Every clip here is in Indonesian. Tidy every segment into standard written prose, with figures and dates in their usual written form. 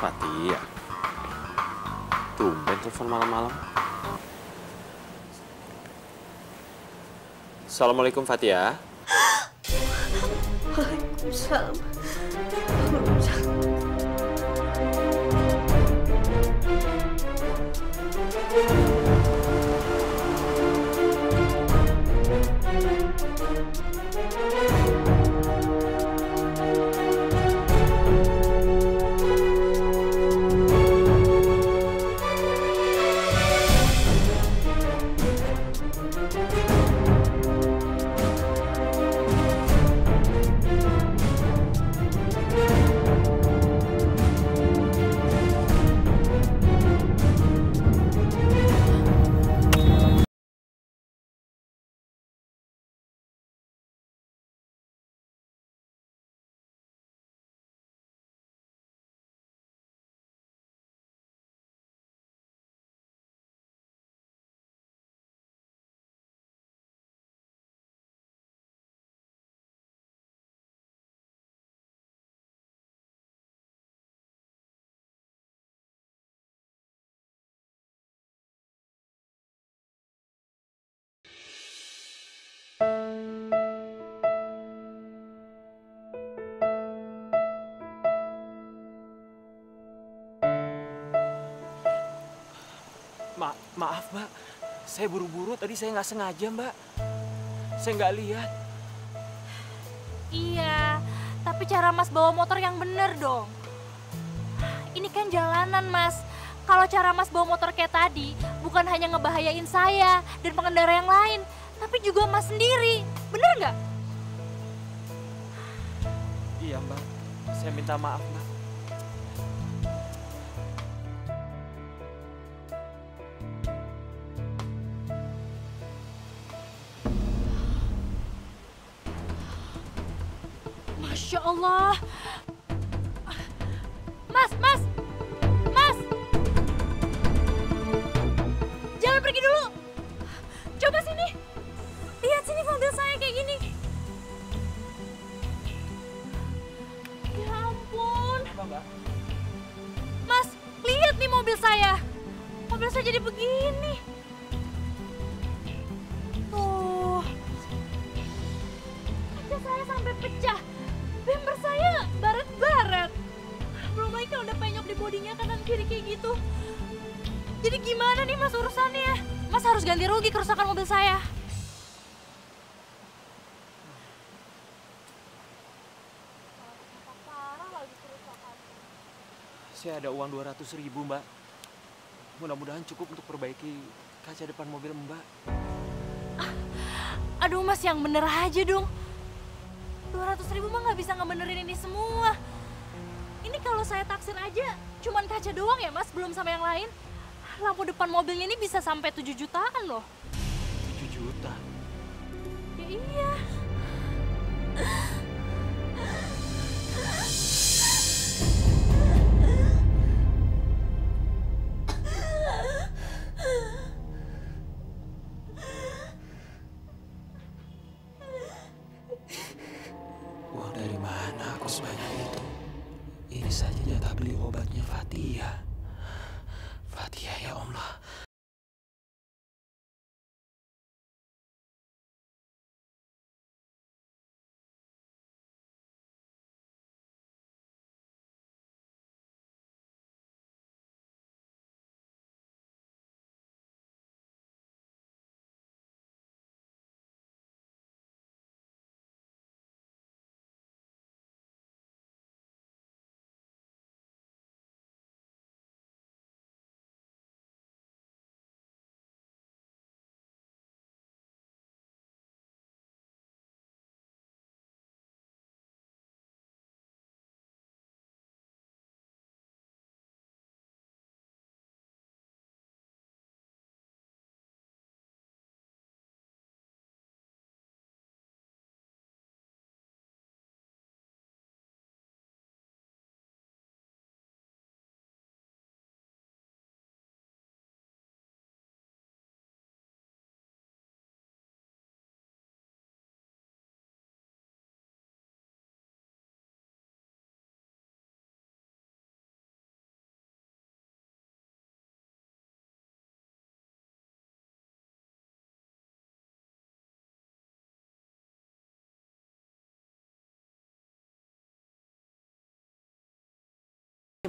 Fatia, tumben telepon malam-malam. Assalamualaikum Fatia. Waalaikumsalam. Maaf, Mbak. Saya buru-buru, tadi saya nggak sengaja, Mbak. Saya nggak lihat. Iya, tapi cara Mas bawa motor yang bener dong. Ini kan jalanan, Mas. Kalau cara Mas bawa motor kayak tadi, bukan hanya ngebahayain saya dan pengendara yang lain, tapi juga Mas sendiri. Bener nggak? Iya, Mbak. Saya minta maaf, Mbak. Masya Allah. Mas, Mas, Mas. Jangan pergi dulu. Coba sini. Lihat sini mobil saya kayak gini. Ya ampun. Apa, Mbak? Mas, lihat nih mobil saya. Mobil saya jadi begini. Tuh. Kaca saya sampai pecah. Bemper saya baret-baret. Belum lagi kalau udah penyok di bodinya kanan kiri kayak gitu. Jadi gimana nih Mas urusannya? Mas harus ganti rugi kerusakan mobil saya. Saya ada uang 200.000, Mbak. Mudah-mudahan cukup untuk perbaiki kaca depan mobil Mbak. Aduh Mas, yang bener aja dong. 200.000 mah nggak bisa ngebenerin ini semua. Ini kalau saya taksir aja cuman kaca doang ya Mas, belum sama yang lain. Lampu depan mobilnya ini bisa sampai 7 jutaan loh. 7 juta? Ya iya. Uang dari mana aku sebanyak itu? Ini saja jatah beli obatnya Fatia. Fatia ya Allah.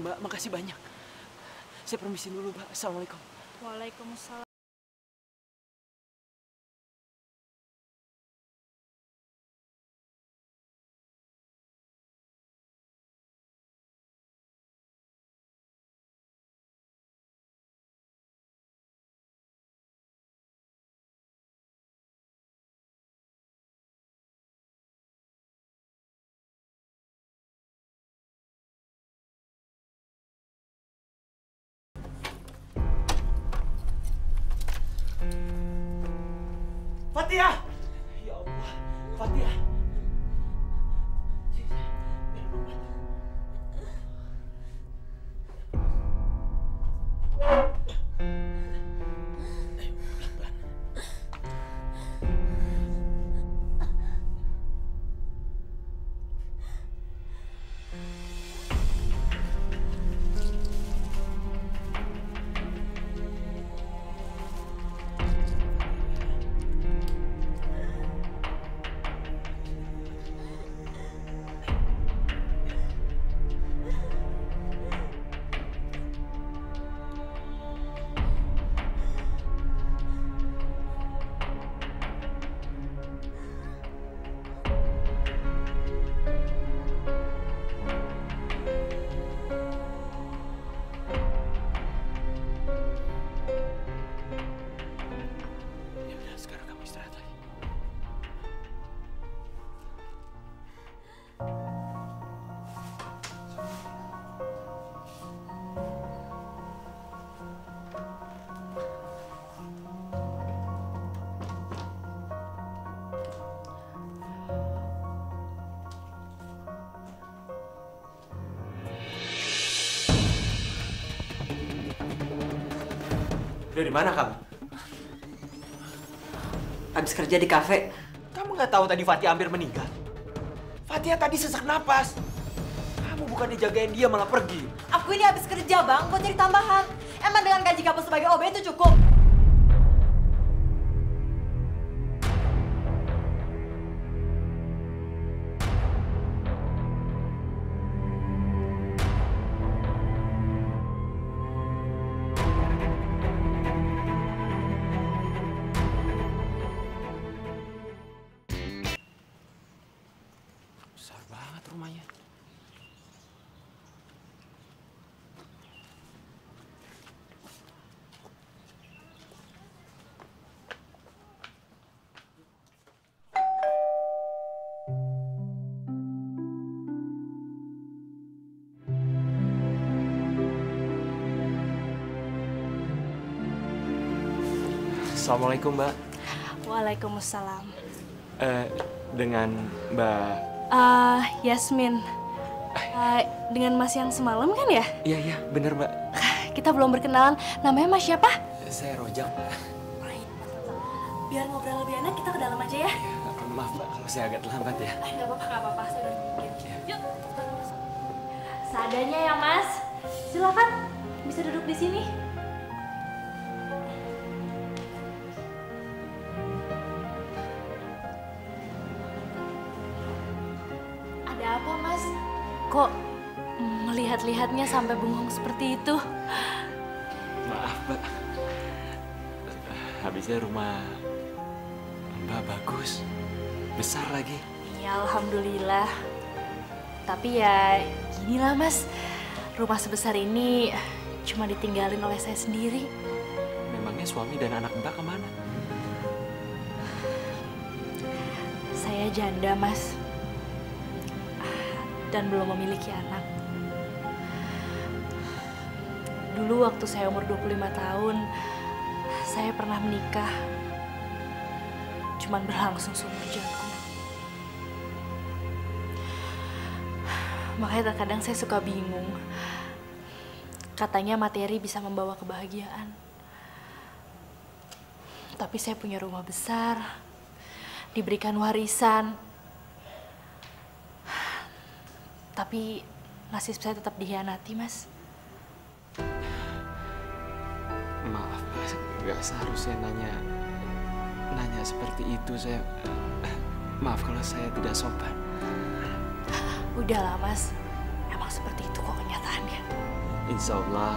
Mbak, makasih banyak. Saya permisi dulu, Mbak. Assalamualaikum. Waalaikumsalam. Fatia! Ya Allah, Fatia. Dari mana kamu? Habis kerja di kafe. Kamu nggak tahu tadi Fatia hampir meninggal? Fatia tadi sesak napas. Kamu bukannya jagain dia malah pergi. Aku ini habis kerja, Bang, buat cari tambahan. Emang dengan gaji kamu sebagai OB itu cukup? Besar banget rumahnya. Assalamualaikum, Mbak. Waalaikumsalam. Dengan Mbak... Yasmin. Dengan Mas yang semalam kan ya? Iya, iya, bener, Mbak. Kita belum berkenalan. Namanya Mas siapa? Saya Rojak, Mbak. Biar ngobrol lebih enak, kita ke dalam aja ya. Maaf, Mbak, kalau saya agak terlambat ya. Nggak apa-apa, nggak apa-apa. Saya udah nungguin. Yuk. Seadanya ya, Mas. Silakan. Bisa duduk di sini. Ada apa, Mas? Kok melihat-lihatnya sampai bengong seperti itu? Maaf, Mbak. Habisnya rumah Mbak bagus. Besar lagi. Ya, alhamdulillah. Tapi ya ginilah, Mas. Rumah sebesar ini cuma ditinggalin oleh saya sendiri. Memangnya suami dan anak Mbak kemana? Saya janda, Mas. Dan belum memiliki anak. Dulu waktu saya umur 25 tahun, saya pernah menikah. Cuman berlangsung seumur jagung. Makanya terkadang saya suka bingung. Katanya materi bisa membawa kebahagiaan. Tapi saya punya rumah besar, diberikan warisan. Tapi nasib saya tetap dikhianati, Mas. Maaf, Mas. Gak seharusnya nanya seperti itu. Maaf kalau saya tidak sopan. Udahlah, Mas. Emang seperti itu kok kenyataannya. Insya Allah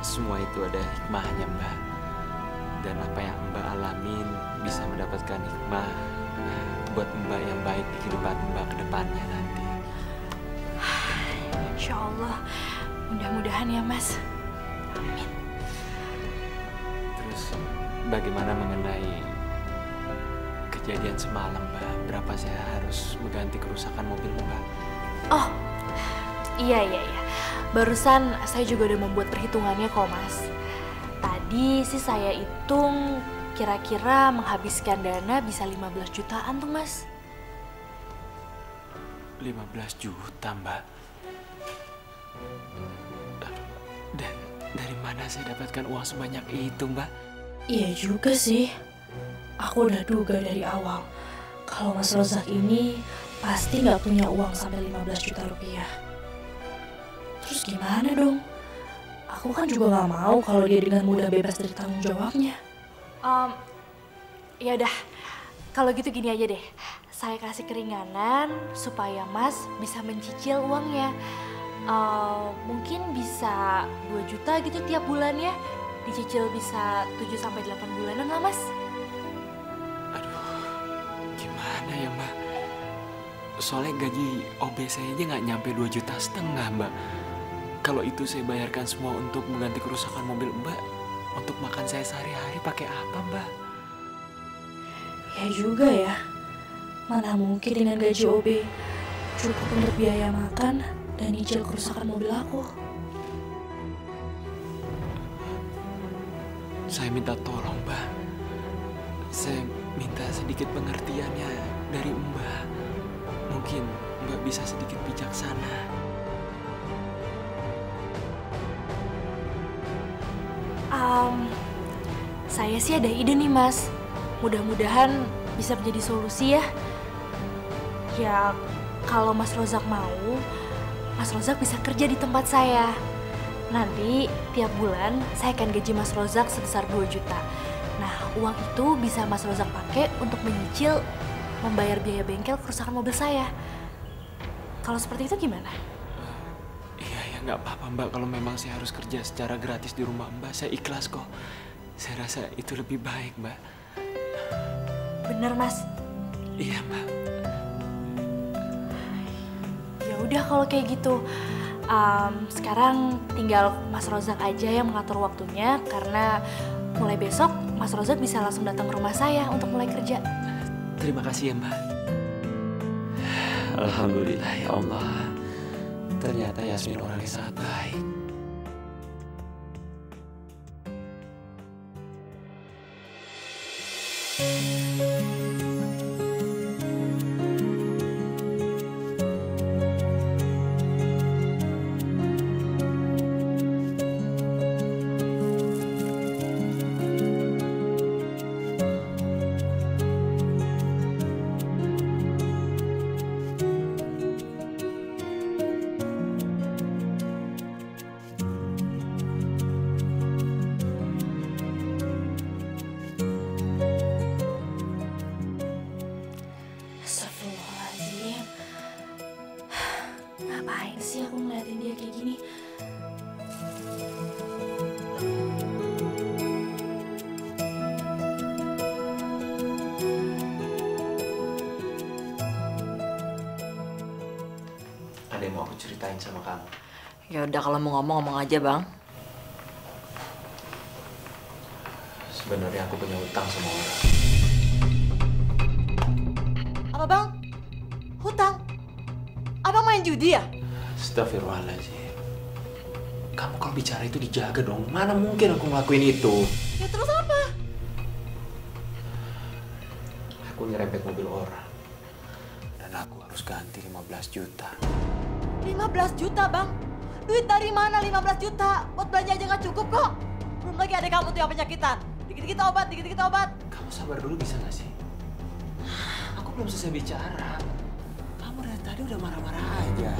semua itu ada hikmahnya Mbak. Dan apa yang Mbak alamin bisa mendapatkan hikmah buat Mbak yang baik di kehidupan Mbak ke depannya nanti. Insya Allah, mudah-mudahan ya Mas. Amin. Terus bagaimana mengenai kejadian semalam Mbak? Berapa saya harus mengganti kerusakan mobil Mbak? Oh, iya. Barusan saya juga udah membuat perhitungannya kok Mas. Tadi sih saya hitung kira-kira menghabiskan dana bisa 15 jutaan tuh Mas. 15 juta Mbak? Dan dari mana saya dapatkan uang sebanyak itu Mbak? Iya juga sih. Aku udah duga dari awal kalau Mas Rozak ini pasti nggak punya uang sampai 15 juta rupiah. Terus gimana dong? Aku kan juga nggak mau kalau dia dengan mudah bebas dari tanggung jawabnya. Ya udah, kalau gitu gini aja deh. Saya kasih keringanan supaya Mas bisa mencicil uangnya. Mungkin bisa 2 juta gitu tiap bulannya. Dicicil bisa 7-8 bulanan lah Mas. Aduh, gimana ya Mbak? Soalnya gaji OB saya aja nggak nyampe 2,5 juta Mbak. Kalau itu saya bayarkan semua untuk mengganti kerusakan mobil Mbak, untuk makan saya sehari-hari pakai apa Mbak? Ya juga ya. Mana mungkin dengan gaji OB cukup untuk biaya makan dan nyicil kerusakan mobil aku. Saya minta tolong Mbak. Saya minta sedikit pengertiannya dari Mbak. Mungkin Mbak bisa sedikit bijaksana. Saya sih ada ide nih Mas. Mudah-mudahan bisa menjadi solusi ya. Ya, kalau Mas Rozak mau, Mas Rozak bisa kerja di tempat saya. Nanti tiap bulan saya akan gaji Mas Rozak sebesar 2 juta. Nah, uang itu bisa Mas Rozak pakai untuk menyicil membayar biaya bengkel kerusakan mobil saya. Kalau seperti itu gimana? Iya ya, nggak apa-apa Mbak. Kalau memang saya harus kerja secara gratis di rumah Mbak, saya ikhlas kok. Saya rasa itu lebih baik Mbak. Bener Mas. Iya Mbak. Ya udah kalau kayak gitu. Sekarang tinggal Mas Rozak aja yang mengatur waktunya, karena mulai besok Mas Rozak bisa langsung datang ke rumah saya untuk mulai kerja. Terima kasih ya Mbak. Alhamdulillah ya Allah. Ternyata Yasmin orang yang sangat baik. Astagfirullahaladzim. Ngapain sih aku ngeliatin dia kayak gini? Ada yang mau aku ceritain sama kamu. Ya udah kalau mau ngomong aja Bang. Sebenarnya aku punya utang sama orang. Apa Bang? Hutang? Abang main judi ya? Astagfirullahaladzim. Kamu kalau bicara itu dijaga dong. Mana mungkin aku ngelakuin itu? Ya terus apa? Aku nyerempet mobil orang. Dan aku harus ganti 15 juta. 15 juta Bang? Duit dari mana 15 juta? Buat belanja aja nggak cukup kok. Belum lagi ada kamu tuh yang penyakitan. Dikit-dikit obat, dikit-dikit obat. Kamu sabar dulu bisa gak sih? Aku belum selesai bicara. Kamu dari tadi udah marah-marah aja.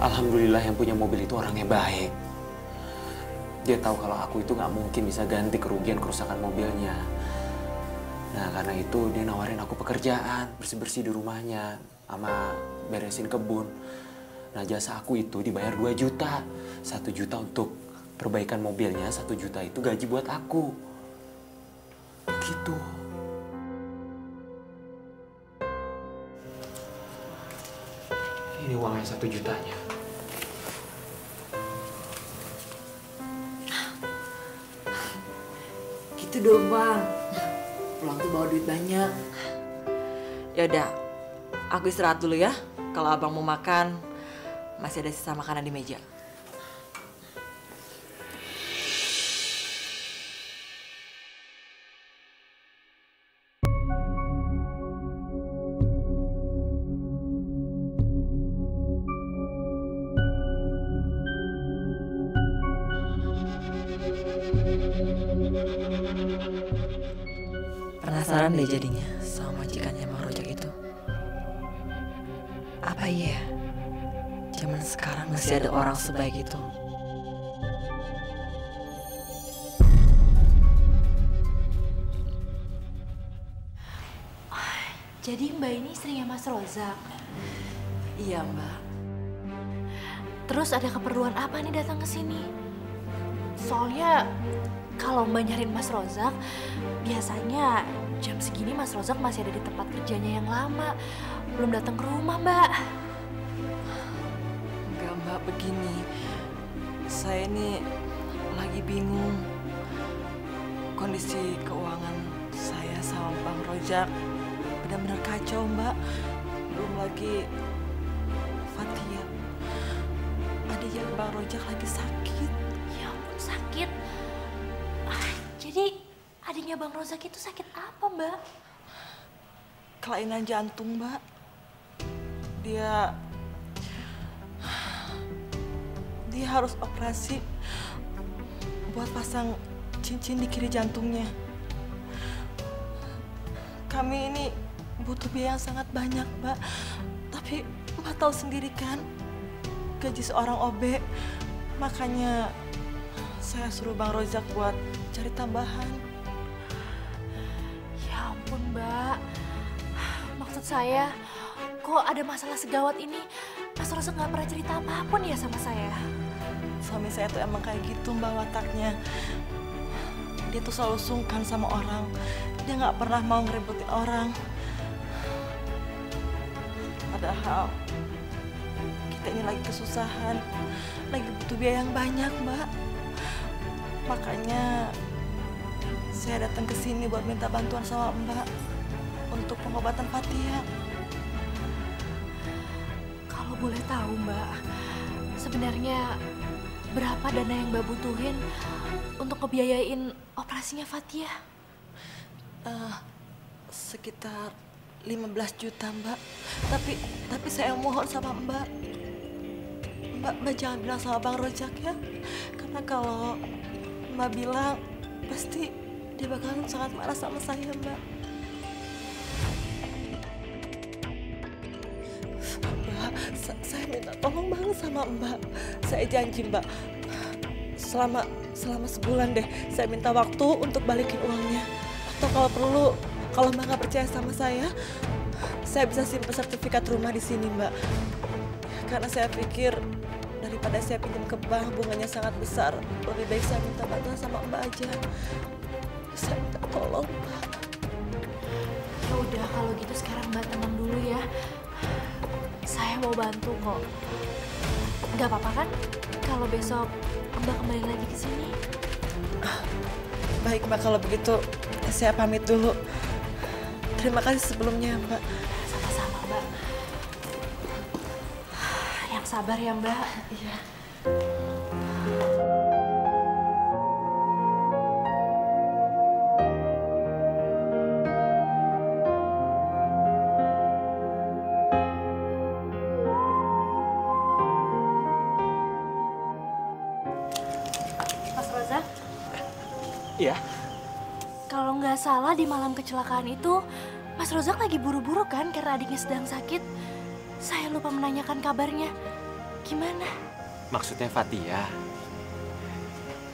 Alhamdulillah yang punya mobil itu orangnya baik. Dia tahu kalau aku itu nggak mungkin bisa ganti kerugian kerusakan mobilnya. Nah, karena itu dia nawarin aku pekerjaan, bersih-bersih di rumahnya, sama beresin kebun. Nah, jasa aku itu dibayar 2 juta. 1 juta untuk perbaikan mobilnya, 1 juta itu gaji buat aku. Begitu. Ini uangnya 1 jutanya. Gitu dong bang. Pulang tuh bawa duit banyak. Yaudah, aku istirahat dulu ya. Kalau abang mau makan, masih ada sisa makanan di meja. Penasaran deh jadinya sama majikannya Bang Rojak itu. Apa iya? Zaman sekarang masih ada orang sebaik itu. Jadi Mbak ini istrinya Mas Rozak. Iya Mbak. Terus ada keperluan apa nih datang ke sini? Soalnya kalau Mbak nyariin Mas Rozak, biasanya jam segini Mas Rozak masih ada di tempat kerjanya yang lama. Belum datang ke rumah, Mbak. Enggak Mbak, begini. Saya ini lagi bingung. Kondisi keuangan saya sama Bang Rojak benar-benar kacau Mbak. Belum lagi Fatia, adiknya Bang Rojak lagi sakit. Ya ampun, sakit. Jadi adiknya Bang Rozak itu sakit apa, Mbak? Kelainan jantung Mbak. Dia harus operasi buat pasang cincin di kiri jantungnya. Kami ini butuh biaya yang sangat banyak, Mbak. Tapi Mbak tahu sendiri kan, gaji seorang OB. Makanya saya suruh Bang Rojak buat cari tambahan. Ya ampun, Mbak. Maksud saya, kok ada masalah segawat ini, Mas Rozak nggak pernah cerita apapun ya sama saya? Suami saya tuh emang kayak gitu Mbak wataknya. Dia tuh selalu sungkan sama orang. Dia nggak pernah mau ngeributin orang. Padahal kita ini lagi kesusahan, lagi butuh biaya yang banyak Mbak. Makanya saya datang ke sini buat minta bantuan sama Mbak untuk pengobatan Fatia. Kalau boleh tahu, Mbak, sebenarnya berapa dana yang Mbak butuhin untuk ngebiayain operasinya Fatia? Sekitar 15 juta Mbak. Tapi saya mohon sama Mbak. Mbak jangan bilang sama Bang Rojak ya. Karena kalau Mbak bilang, pasti dia bakalan sangat marah sama saya Mbak. Mbak, saya minta tolong banget sama Mbak. Saya janji Mbak, selama sebulan deh, saya minta waktu untuk balikin uangnya. Atau kalau perlu, kalau Mbak nggak percaya sama saya bisa simpan sertifikat rumah di sini Mbak. Karena saya pikir daripada saya pinjam ke bank, bunganya sangat besar. Lebih baik saya minta bantuan sama Mbak aja. Saya minta tolong Mbak. Ya udah, kalau gitu sekarang Mbak tenang dulu ya. Saya mau bantu kok. Nggak apa-apa kan kalau besok Mbak kembali lagi ke sini? Baik Mbak, kalau begitu saya pamit dulu. Terima kasih sebelumnya Mbak. Sama-sama Mbak. Yang sabar ya Mbak. Iya. Mas Rozak, Iya. kalau nggak salah di malam kecelakaan itu, Mas Rozak lagi buru-buru kan karena adiknya sedang sakit. Saya lupa menanyakan kabarnya. Gimana? Maksudnya Fatia?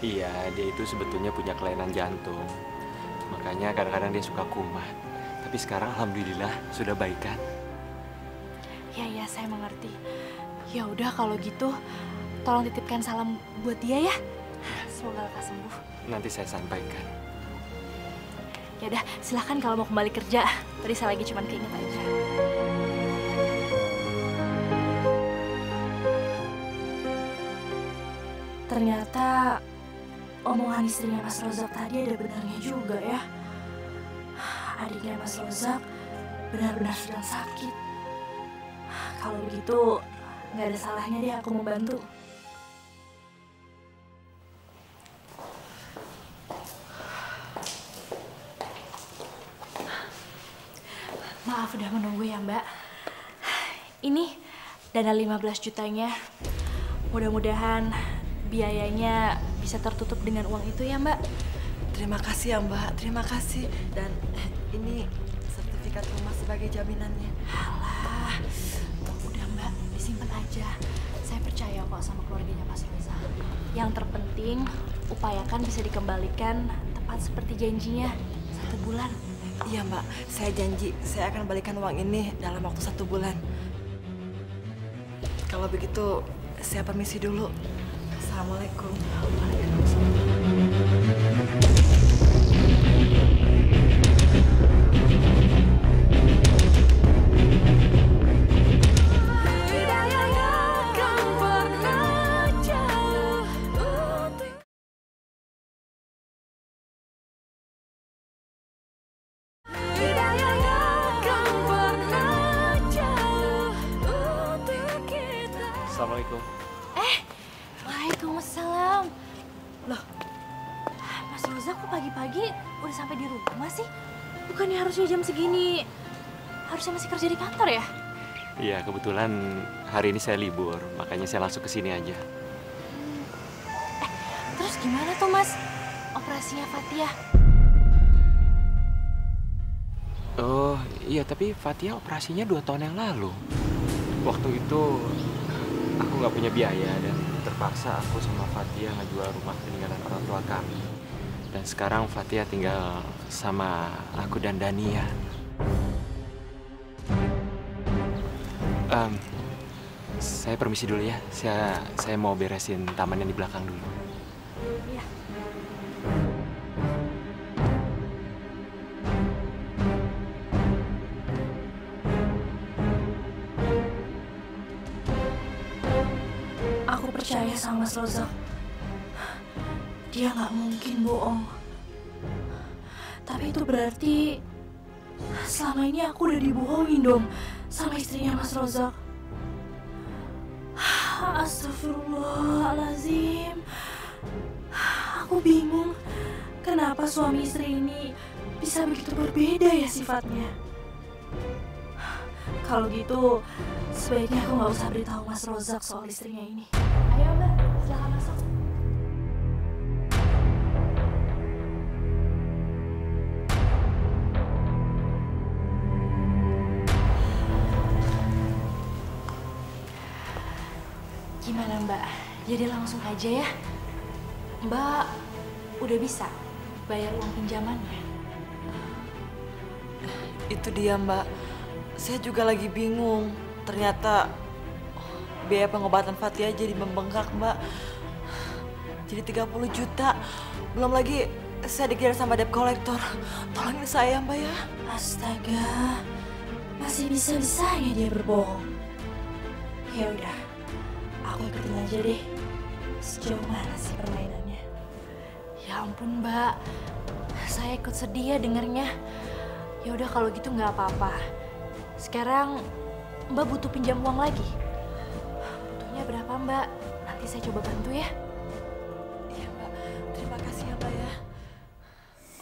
Iya, dia itu sebetulnya punya kelainan jantung. Makanya kadang-kadang dia suka kumat. Tapi sekarang alhamdulillah sudah baikan. Ya, saya mengerti. Ya udah kalau gitu, tolong titipkan salam buat dia ya. Semoga lekas sembuh. Nanti saya sampaikan. Ya udah, silakan kalau mau kembali kerja. Tadi saya lagi cuman keinget aja. Ternyata omongan istrinya Mas Rozak tadi ada benarnya juga ya. Adiknya Mas Rozak benar-benar sedang sakit. Kalau begitu, nggak ada salahnya deh aku membantu. Maaf udah menunggu ya Mbak. Ini dana 15 jutanya. Mudah-mudahan biayanya bisa tertutup dengan uang itu ya Mbak. Terima kasih ya Mbak, terima kasih. Dan ini sertifikat rumah sebagai jaminannya. Alah, udah Mbak, disimpan aja. Saya percaya kok sama keluarganya Mas Reza. Yang terpenting, upayakan bisa dikembalikan tepat seperti janjinya, 1 bulan. Iya Mbak, saya janji saya akan balikan uang ini dalam waktu 1 bulan. Kalau begitu, saya permisi dulu. Assalamualaikum. Assalamualaikum. Waalaikumsalam. Loh, Mas Roza kok pagi-pagi udah sampai di rumah sih? Bukannya harusnya jam segini harusnya masih kerja di kantor ya? Iya, kebetulan hari ini saya libur, makanya saya langsung ke sini aja. Terus gimana tuh Mas operasinya Fatia? Oh, iya, tapi Fatia operasinya 2 tahun yang lalu. Waktu itu aku nggak punya biaya dan terpaksa aku sama Fatia ngejual rumah peninggalan orang tua kami. Dan sekarang Fatia tinggal sama aku dan Dania. Saya permisi dulu ya. Saya mau beresin taman yang di belakang dulu. Iya. Aku percaya sama Mas Rozak. Dia nggak mungkin bohong. Tapi itu berarti selama ini aku udah dibohongin dong sama istrinya Mas Rozak. Astagfirullahaladzim. Aku bingung kenapa suami istri ini bisa begitu berbeda ya sifatnya. Kalau gitu, sebaiknya aku nggak usah beritahu Mas Rozak soal istrinya ini. Ayo Mbak, silahkan masuk. Gimana Mbak? Jadi langsung aja ya? Mbak udah bisa bayar uang pinjamannya? Itu dia Mbak, saya juga lagi bingung. Ternyata biaya pengobatan Fatia jadi membengkak Mbak. Jadi 30 juta. Belum lagi saya dikejar sama debt collector. Tolongin saya Mbak ya. Astaga, masih bisa-bisanya dia berbohong. Ya udah, aku ikutin aja deh. Sejauh mana sih permainannya? Ya ampun Mbak, saya ikut sedih ya dengernya. Ya udah kalau gitu nggak apa-apa. Sekarang Mbak butuh pinjam uang lagi. Butuhnya berapa Mbak? Nanti saya coba bantu ya. Iya Mbak, terima kasih ya Mbak ya.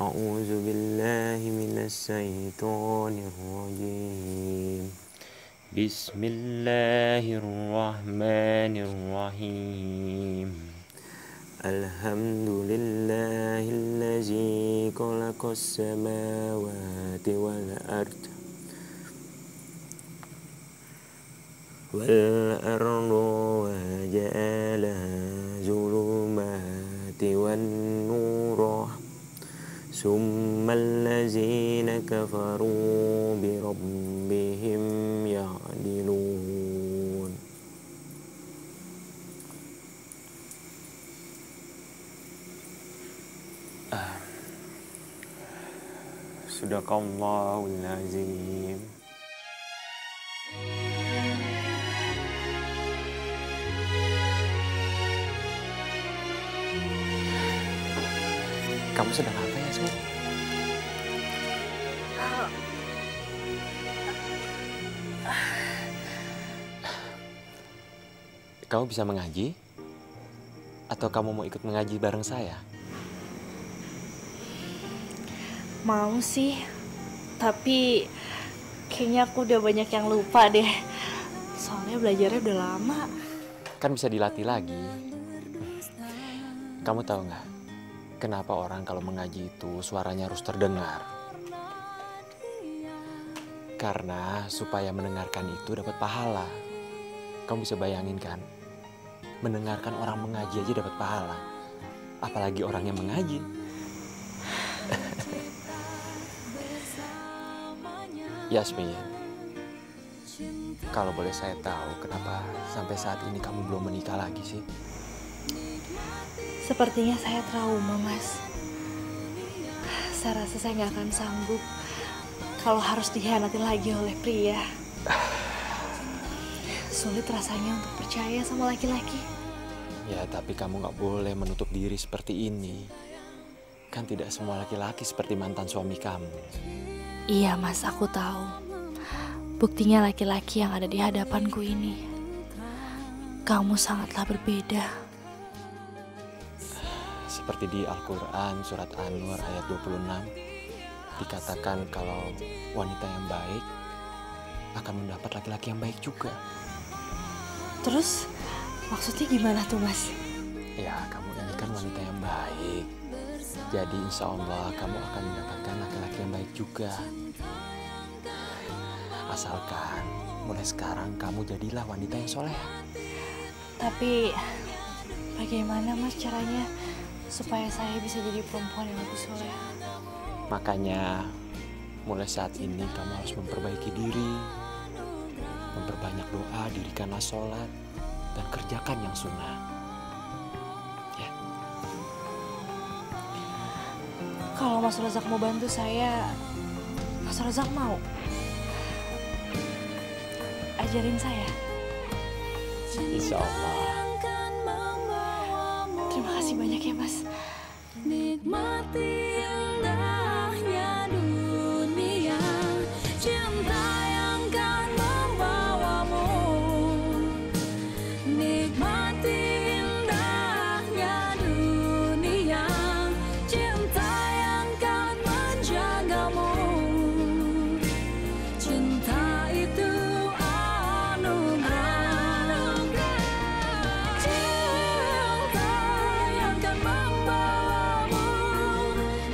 A'udzu billahi minasy syaithanir rajim. Bismillahirrahmanirrahim. Alhamdulillahillazi khalaqas samawati wal ardh wal arda wa ja'ala zulumati wan nura summal الذين كفروا بربهم يعدلون. Sadaqallahul azim. Kamu sedang apa ya, Su? Kamu bisa mengaji? Atau kamu mau ikut mengaji bareng saya? Mau sih, tapi kayaknya aku udah banyak yang lupa deh. Soalnya belajarnya udah lama. Kan bisa dilatih lagi. Kamu tahu nggak? Kenapa orang kalau mengaji itu suaranya harus terdengar? Karena supaya mendengarkan itu dapat pahala. Kamu bisa bayangin kan? Mendengarkan orang mengaji aja dapat pahala. Apalagi orang yang mengaji. Yasmin, kalau boleh saya tahu kenapa sampai saat ini kamu belum menikah lagi sih? Sepertinya saya trauma, Mas. Saya rasa saya nggak akan sanggup kalau harus dikhianati lagi oleh pria. Sulit rasanya untuk percaya sama laki-laki. Ya, tapi kamu nggak boleh menutup diri seperti ini. Kan tidak semua laki-laki seperti mantan suami kamu. Iya, Mas, aku tahu. Buktinya laki-laki yang ada di hadapanku ini. Kamu sangatlah berbeda. Seperti di Al-Quran surat An-Nur ayat 26 dikatakan kalau wanita yang baik akan mendapat laki-laki yang baik juga. Terus maksudnya gimana tuh, Mas? Ya, kamu ini kan wanita yang baik. Jadi insya Allah kamu akan mendapatkan laki-laki yang baik juga. Asalkan mulai sekarang kamu jadilah wanita yang soleha. Tapi bagaimana, Mas, caranya supaya saya bisa jadi perempuan yang lebih soleha? Makanya mulai saat ini kamu harus memperbaiki diri, memperbanyak doa, dirikanlah sholat, dan kerjakan yang sunnah. Ya. Kalau Mas Razak mau bantu saya, Mas Razak mau ajarin saya? Insya Allah. Terima kasih banyak ya, Mas. Nikmati indahnya dunia, cinta yang kan membawamu. Nikmati indahnya dunia, cinta yang kan menjagamu. Cinta itu anugerah, cinta yang kan membawamu.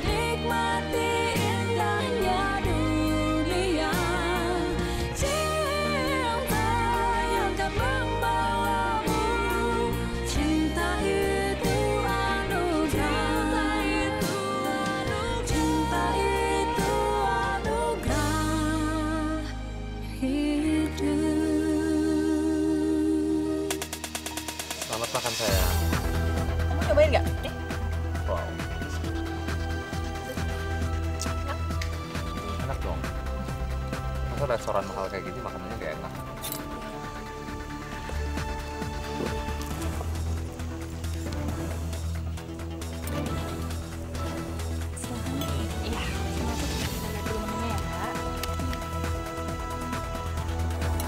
Nikmati indahnya dunia, cinta yang kan membawamu. Cinta itu anugerah, cinta itu anugerah hidup. Selamat makan sayang. Kamu cobain nggak? Wow. Enak dong. Masa restoran mahal kayak gini makanannya gak enak? Iya,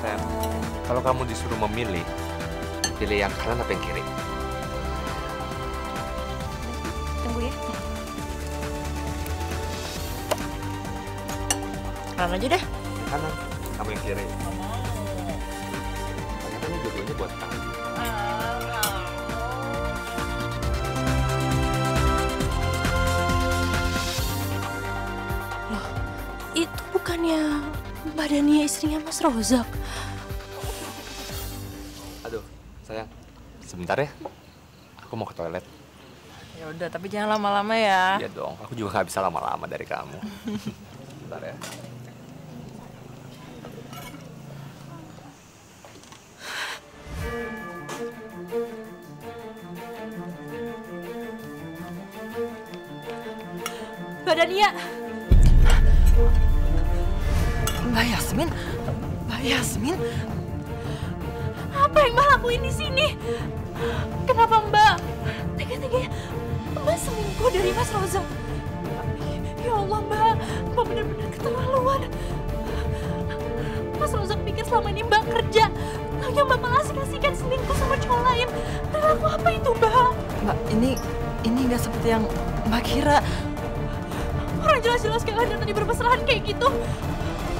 Sam, kalau kamu disuruh memilih, pilih yang kanan apa yang kiri? tunggu ya. Kanan aja deh. Yang kanan, kamu yang kiri. Ternyata ini dua-duanya buat kamu. Loh, itu bukannya badannya istrinya Mas Rozak? Aduh, sayang, sebentar ya. Aku mau ke toilet. Ya udah, tapi jangan lama-lama ya. Iya dong, aku juga nggak bisa lama-lama dari kamu. Bentar ya. Mbak Dania, Mbak Yasmin, Mbak Yasmin, apa yang Mbak lakuin di sini? Kenapa Mbak tega-teganya Mbak selingkuh dari Mas Rozak? Ya Allah Mbak benar-benar keterlaluan. Mas Rozak pikir selama ini Mbak kerja, taunya Mbak malah asik-asikan selingkuh sama cowok lain. Perilaku apa itu Mbak? Mbak ini nggak seperti yang Mbak kira. Orang jelas-jelas kalian tadi bermesraan kayak gitu.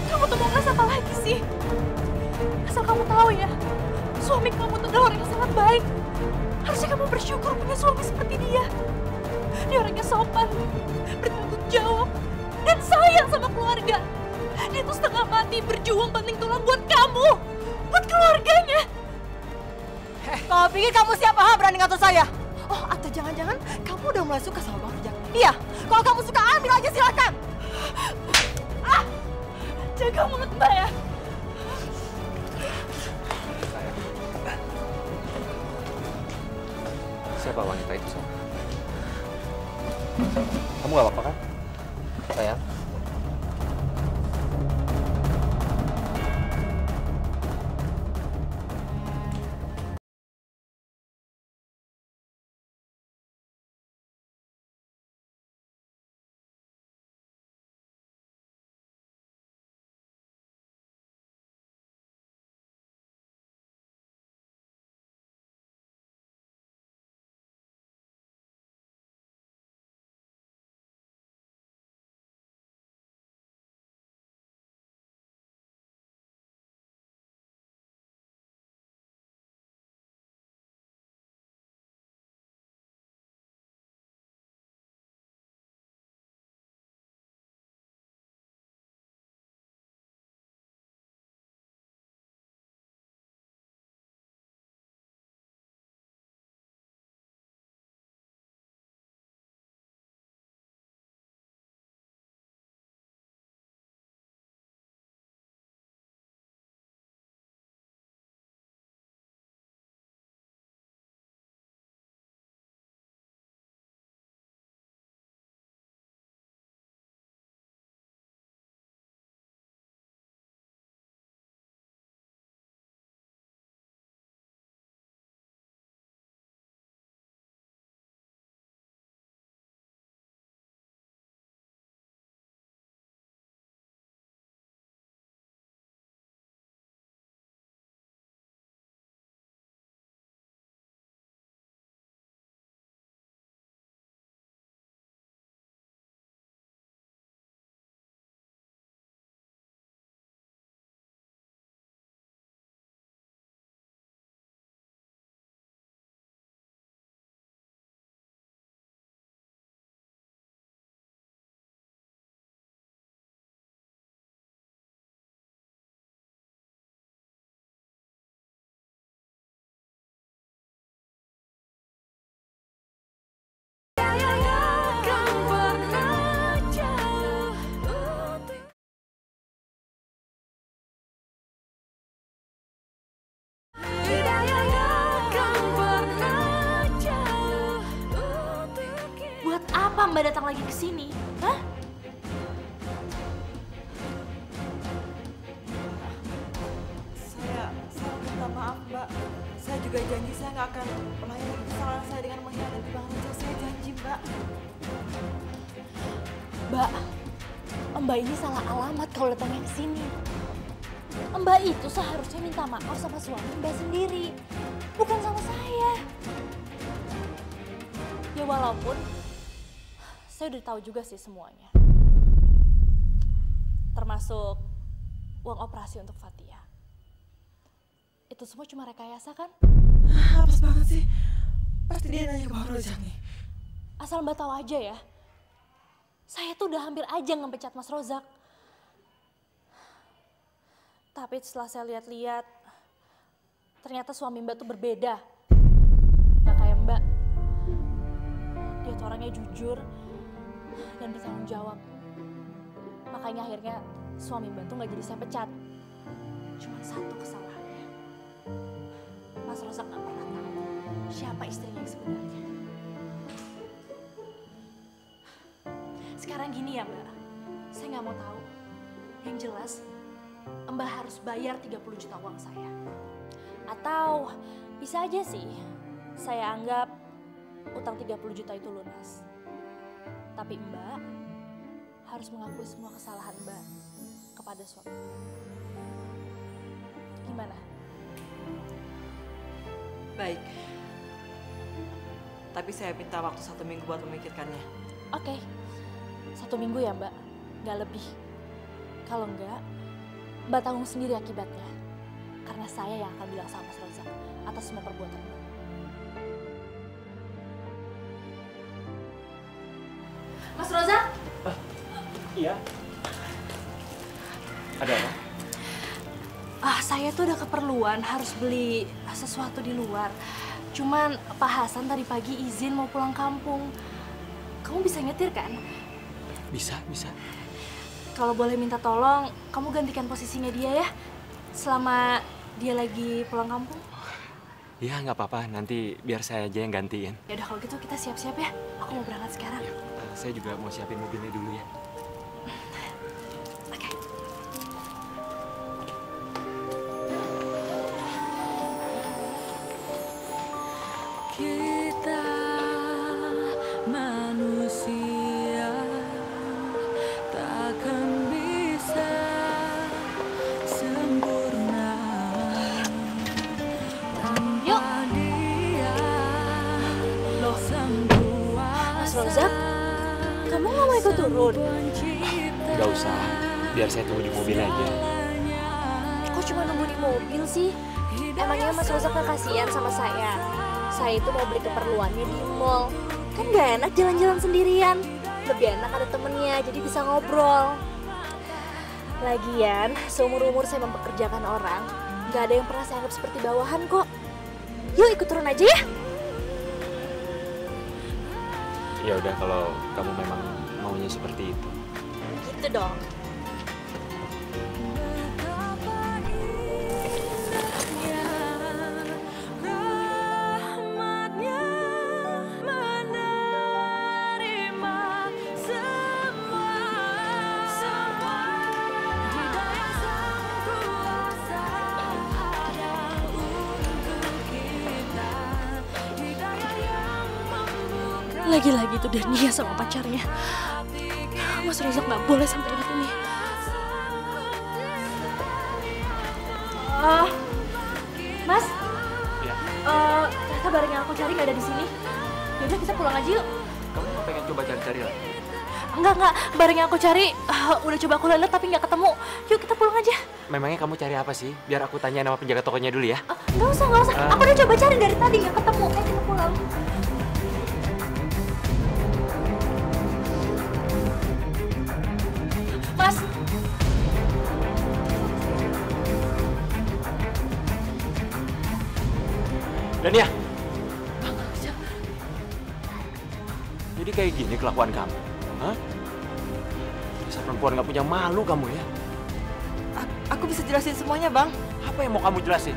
Kamu tuh mau ngeles apa lagi sih? Asal kamu tahu ya, suami kamu tuh adalah orang yang sangat baik. Harusnya kamu bersyukur punya suami seperti dia. Dia orangnya sopan, bertanggung jawab, dan sayang sama keluarga. Dia tuh setengah mati berjuang banting tulang buat kamu, buat keluarganya. Kau pikir kamu siapa berani ngatur saya? Oh, atau jangan-jangan kamu udah mulai suka sama Bang Rujak? Iya, kalau kamu suka ambil aja silakan. Jaga mulut Mbak ya. Siapa wanita itu, sayang? Kamu gak apa-apa kan? Sayang? Buat apa Mbak datang lagi ke sini? Hah? Saya minta maaf, Mbak. Saya juga janji saya nggak akan melayani kesalahan saya dengan mengkhianati Bang Rujak. Saya janji, Mbak. Mbak ini salah alamat kalau datangnya ke sini. Mbak itu seharusnya minta maaf sama suami Mbak sendiri, bukan sama saya. Ya walaupun saya udah tahu juga sih semuanya. Termasuk uang operasi untuk Fatia. Itu semua cuma rekayasa kan? Apes banget sih. Pasti dia nanya ke Bang Rujak nih. Asal Mbak tahu aja ya. Saya tuh udah hampir aja ngepecat Mas Rozak. Tapi setelah saya lihat-lihat, ternyata suami Mbak tuh berbeda. Gak kayak Mbak. Dia tuh orangnya jujur dan bertanggung jawab. Makanya akhirnya suami Mbak tuh nggak jadi saya pecat. Cuma satu kesalahannya, Mas Rozak nggak pernah tahu siapa istrinya yang sebenarnya. Sekarang gini ya Mbak, saya nggak mau tahu. Yang jelas, Mbak harus bayar 30 juta uang saya. Atau bisa aja sih, saya anggap utang 30 juta itu lunas. Tapi Mbak harus mengakui semua kesalahan Mbak kepada suami. Gimana? Baik. Tapi saya minta waktu 1 minggu buat memikirkannya. Oke, 1 minggu ya Mbak, nggak lebih. Kalau enggak, Mbak tanggung sendiri akibatnya. Karena saya yang akan bilang sama Mas Rozak atas semua perbuatan Mbak. Mas Rozak? Iya. Ada apa? Saya tuh ada keperluan harus beli sesuatu di luar. Cuman Pak Hasan tadi pagi izin mau pulang kampung. Kamu bisa nyetir kan? Bisa, bisa. Kalau boleh minta tolong, kamu gantikan posisinya dia ya. Selama dia lagi pulang kampung. Ya nggak apa-apa, nanti biar saya aja yang gantiin. Ya udah kalau gitu kita siap-siap ya. Aku mau berangkat sekarang. Ya, saya juga mau siapin mobilnya dulu ya. Oke. Kita manusia takkan bisa sempurna Yuk. tanpa dia. Loh, Semua Mas Rozak, kamu nggak mau ikut turun? Nggak usah, biar saya tunggu di mobil aja. Kok cuma nunggu di mobil sih? Emangnya Mas Rozak nggak kasihan sama saya? Saya itu mau beli keperluannya di mall. Kan gak enak jalan-jalan sendirian. Lebih enak ada temennya, jadi bisa ngobrol. Lagian, seumur-umur saya mempekerjakan orang, gak ada yang pernah saya anggap seperti bawahan kok. Yuk ikut turun aja ya. Ya udah kalau kamu memang maunya seperti itu. Gitu dong. Rahmatnya menerima semua hidayah sang kuasa ada untuk kita, hidayah yang membuka Lagi-lagi tuh Dania sama pacarnya. Mas Rozak gak boleh sampai lihat ini. Mas, Ya. ternyata barang yang aku cari gak ada di sini. Yaudah kita pulang aja yuk. Kamu nggak pengen coba cari-cari lagi? Enggak, barang yang aku cari udah coba aku lihat tapi nggak ketemu. Yuk kita pulang aja. Memangnya kamu cari apa sih? Biar aku tanyain sama penjaga tokonya dulu ya. Nggak usah. Aku udah coba cari dari tadi nggak ketemu. Ayo kita pulang. Mas, Dania. Jadi kayak gini kelakuan kamu? Hah? Dasar perempuan nggak punya malu kamu ya? Aku bisa jelasin semuanya, Bang. Apa yang mau kamu jelasin?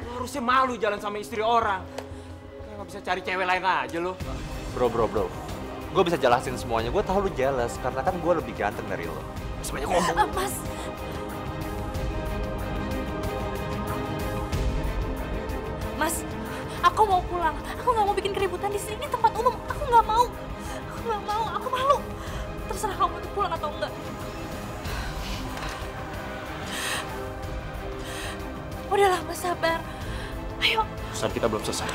Lo harusnya malu jalan sama istri orang. Kayak nggak bisa cari cewek lain aja lo. Bro. Gue bisa jelasin semuanya. Gue tahu lu jealous karena kan gue lebih ganteng dari lo. Sebanyak ngomong. Mas. Mas, aku mau pulang. Aku nggak mau bikin keributan di sini. Ini tempat umum. Aku nggak mau. Aku malu. Terserah kamu mau pulang atau enggak. Udahlah, Mas, sabar. Ayo. Urusan kita belum selesai.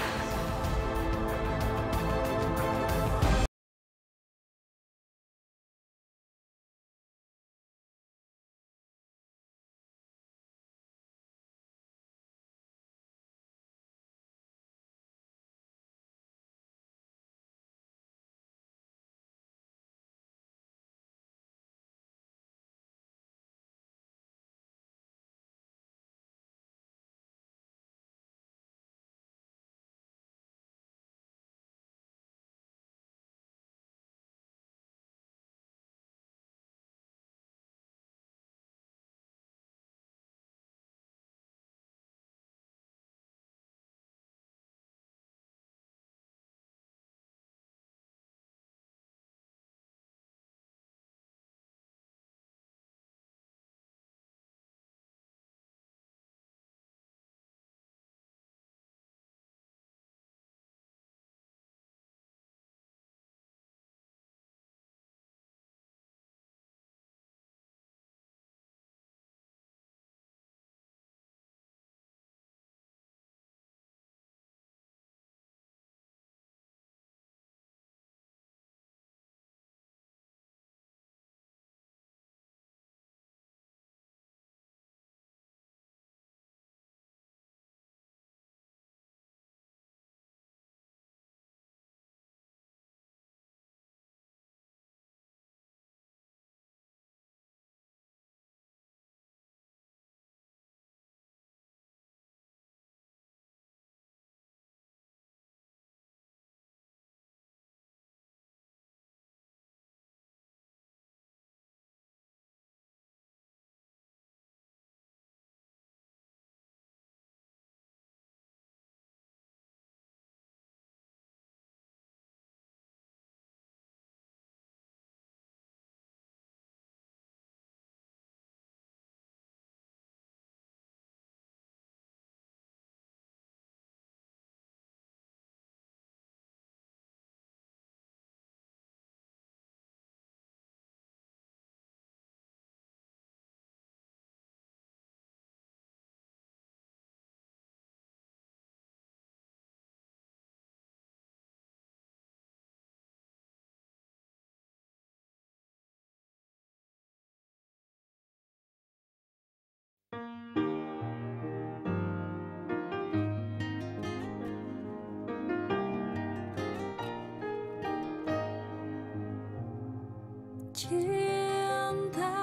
Cinta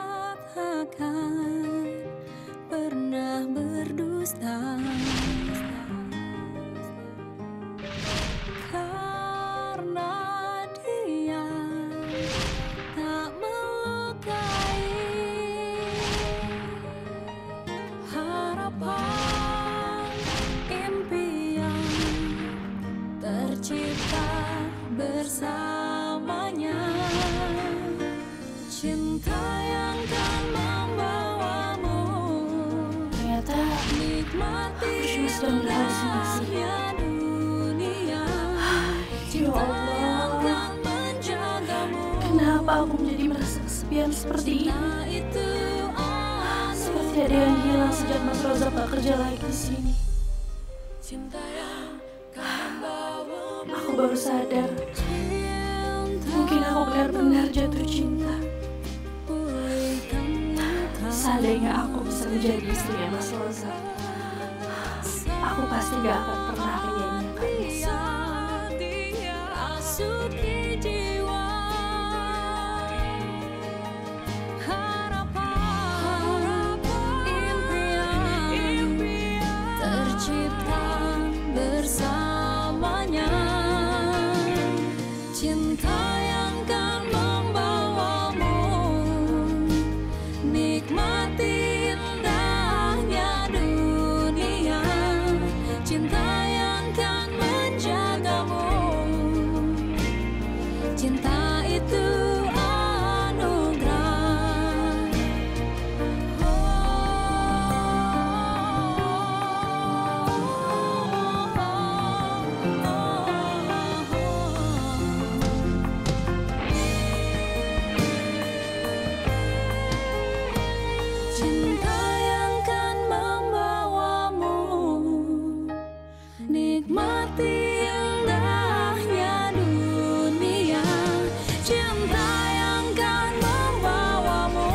takkan pernah berdusta, karena dia tak melukai harapan impian tercipta bersamanya. Cinta yang kan membawamu Ternyata nikmati aku cuma sedang berhalusinasi. dunia. Ya Allah, Akan menjagamu. kenapa aku menjadi merasa kesepian seperti ini? Itu Seperti ada yang hilang sejak Mas Rozak gak kerja lagi di sini. cinta yang kan membawamu. Aku baru sadar, mungkin aku benar-benar jatuh cinta. Seandainya aku bisa menjadi istrinya Mas Rozak, aku pasti gak akan pernah menyanyiakannya. Asut di jiwa, harapan impian tercipta bersamanya. Cinta yang kan membawamu nikmati indahnya dunia. Cinta yang kan menjagamu. Cinta itu anugerah. Cinta yang kan membawamu nikmati indahnya dunia. Cinta yang kan membawamu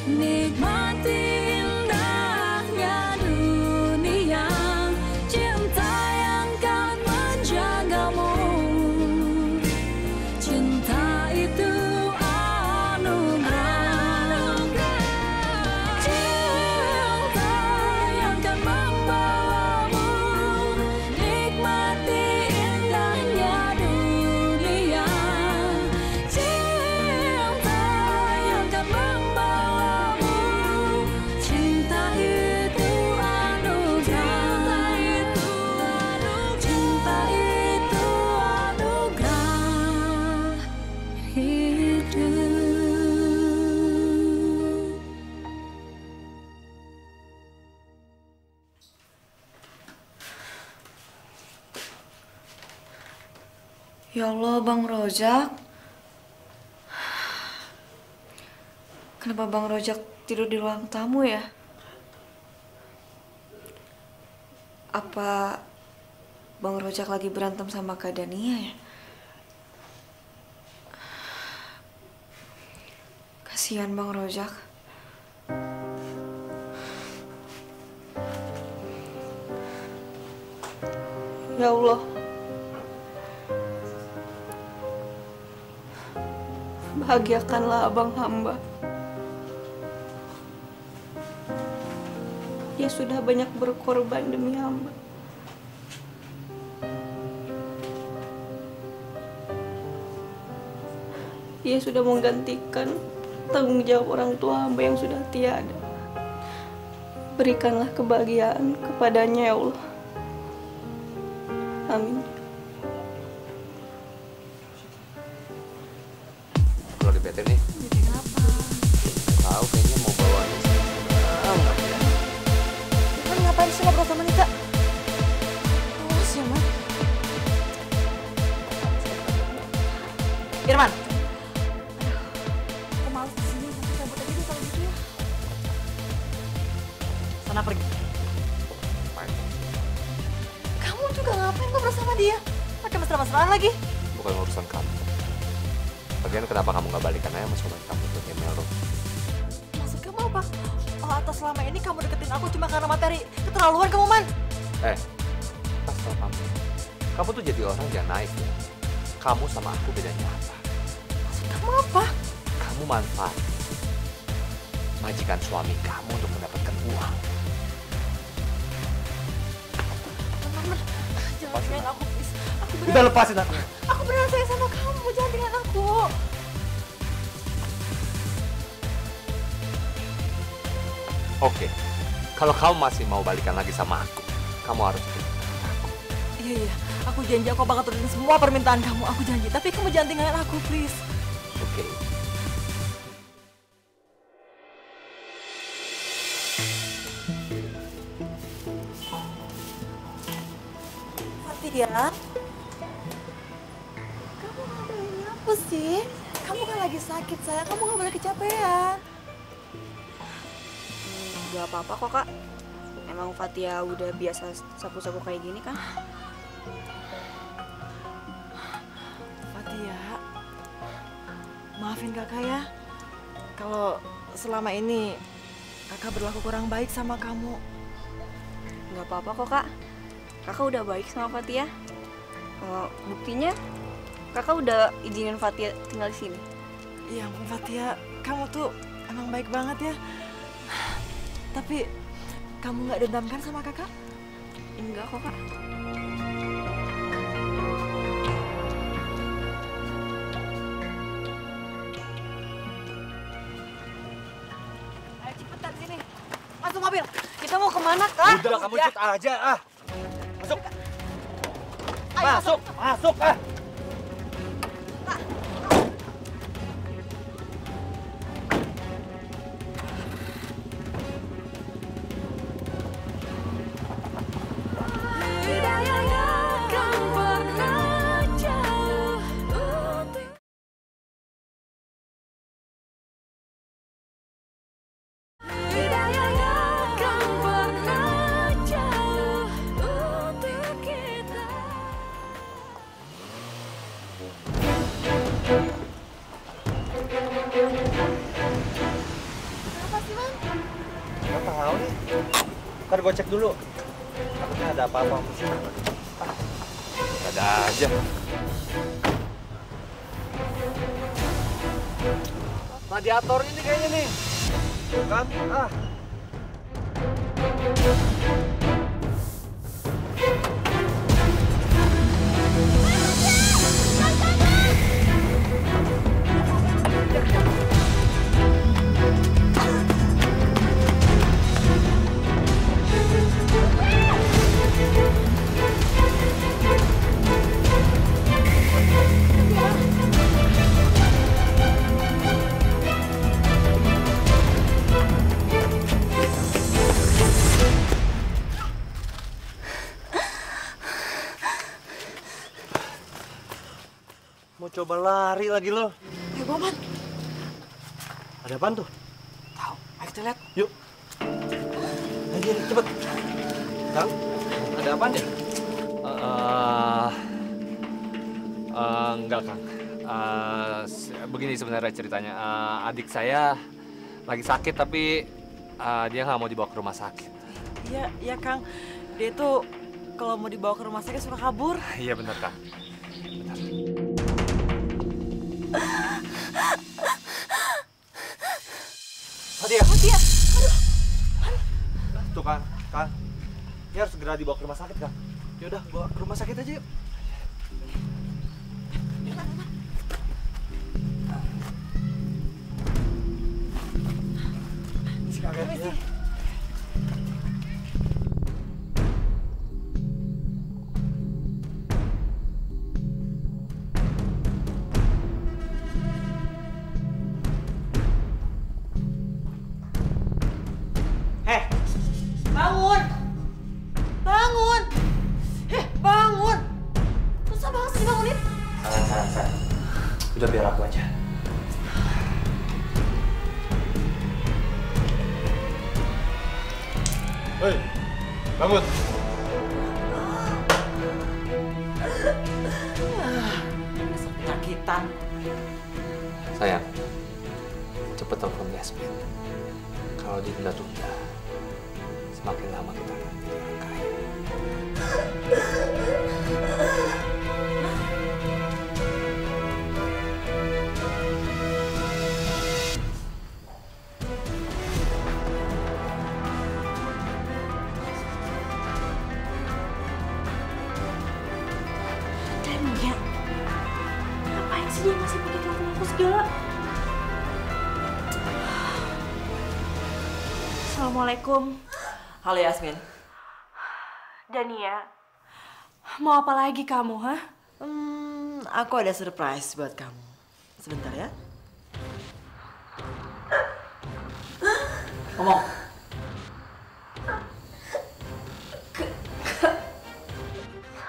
nikmati indahnya dunia. Cinta yang kan menjagamu. Cinta itu anugerah. Cinta yang kan membawamu nikmati indahnya dunia. Cinta yang kan membawamu. Cinta itu anugerah. Cinta itu anugerah hidup. Ya Allah, Bang Rojak. Kenapa Bang Rojak tidur di ruang tamu ya? Apa Bang Rojak lagi berantem sama Kak Dania ya? Kasihan Bang Rojak. Ya Allah, bahagiakanlah abang hamba. Dia sudah banyak berkorban demi hamba. Dia sudah menggantikan tanggung jawab orang tua hamba yang sudah tiada. Berikanlah kebahagiaan kepadanya ya Allah. Amin. Kalau di PT nih. Tahu kayaknya mau bawaannya amat ya. Kan ngapain sih ngobrol sama Nika? Awas ya, Man. Irman. Aku males di sini, nanti cabut aja deh kalau gitu ya. Sana pergi. Kamu juga ngapain ngobrol sama dia? Pakai mesra-mesraan lagi. Bukan urusan kamu. Lagian kenapa kamu nggak balikan aja sama suami kamu tuh email lo? Maksud kamu apa? Oh, atau selama ini kamu deketin aku cuma karena materi? Keterlaluan kamu, Man. Pasal kamu. Kamu tuh jadi orang jangan naif ya. Kamu sama aku bedanya apa? Maksud Kamu apa? Kamu manfaat majikan suami kamu untuk mendapatkan uang. Jangan tinggalin aku, please. Aku Udah beneran, lepasin aku. aku beneran sayang sama kamu. Jangan tinggalin aku. Oke, kalau kamu masih mau balikan lagi sama aku, kamu harus ikut aku. Iya, aku janji aku bakal turutin semua permintaan kamu. Aku janji, tapi kamu jangan tinggalin aku, please. Oke. Fatia, kamu ngapain apa sih? Kamu kan lagi sakit, sayang. Kamu gak boleh kecapean. Gak apa-apa kok, Kak. Emang Fatia udah biasa sapu-sapu kayak gini kan? Fatia, maafin kakak ya. Kalau selama ini kakak berlaku kurang baik sama kamu. Gak apa-apa kok, Kak. Kakak udah baik sama Fatia. Buktinya, kakak udah izinin Fatia tinggal di sini. Iya, Fatia, kamu tuh emang baik banget ya. Tapi kamu nggak dendam kan sama kakak? Enggak kok, Kak. Ayo cepetan sini. Masuk mobil. Kita mau kemana, Kak? Udah, kamu ikut aja ah. Masuk. Ayo, Masuk ah. Nggak tahu nih. Ntar gue cek dulu. Takutnya ada apa-apa. Ada aja. Radiator ini kayaknya nih. Kan? Ah. Mau coba lari lagi lo. Ayo, Boman. Ada apaan tuh? Tahu. Ayo kita lihat. Yuk. Ayo, cepet. Kang, ada apaan ya? Enggak, Kang. Begini sebenarnya ceritanya. Adik saya lagi sakit tapi dia nggak mau dibawa ke rumah sakit. Iya, iya, Kang. Dia tuh kalau mau dibawa ke rumah sakit suka kabur. Iya benar, Kang. Benar. Fatia. Aduh. Tuh, Kang. Ini harus segera dibawa ke rumah sakit, Kang. Yaudah, bawa ke rumah sakit aja yuk. Ya. Bangun! Bangun! Bangun! Susah banget sih dibangunin. Sayang. Udah biar aku aja. Hei, bangun. Penyakitan. Sayang, cepet telepon Yasmin. Kalau ditunda-tunda, semakin lama kita akan jadi orang kaya. telepon aku segala. Assalamualaikum. Halo Yasmin. Dania, mau apa lagi kamu, hah? Aku ada surprise buat kamu. Sebentar ya. Ngomong.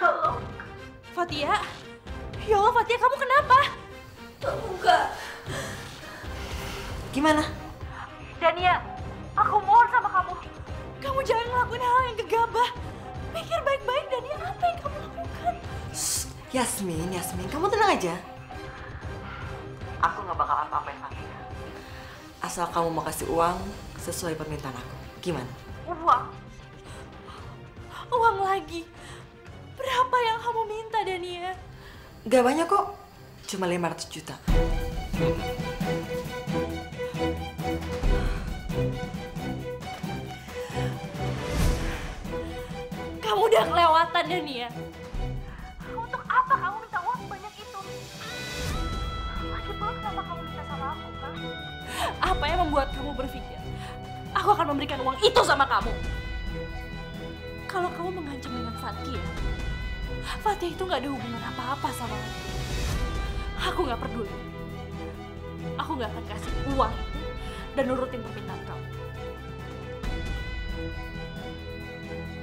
Halo. Fatia? Ya Allah, Fatia, kamu kenapa? Enggak. Gimana? Dania, aku mohon sama kamu. Kamu jangan ngelakuin hal yang gegabah. Pikir baik-baik, Dania, apa yang kamu lakukan? Shh, Yasmin, kamu tenang aja. Aku nggak bakal apa-apain Fatia. Asal kamu mau kasih uang sesuai permintaan aku. Gimana? Uang? Uang lagi? Berapa yang kamu minta, Dania? Gak banyak kok. Cuma 500 juta. Kamu udah kelewatan, Dania. Untuk apa kamu minta uang sebanyak itu? Lagi pula kenapa kamu minta sama aku, kan? Apa yang membuat kamu berpikir aku akan memberikan uang itu sama kamu? Kalau kamu mengancam dengan Fatia, Fatia itu nggak ada hubungan apa-apa sama aku. Aku nggak peduli. Aku nggak akan kasih uang itu dan nurutin permintaan kamu.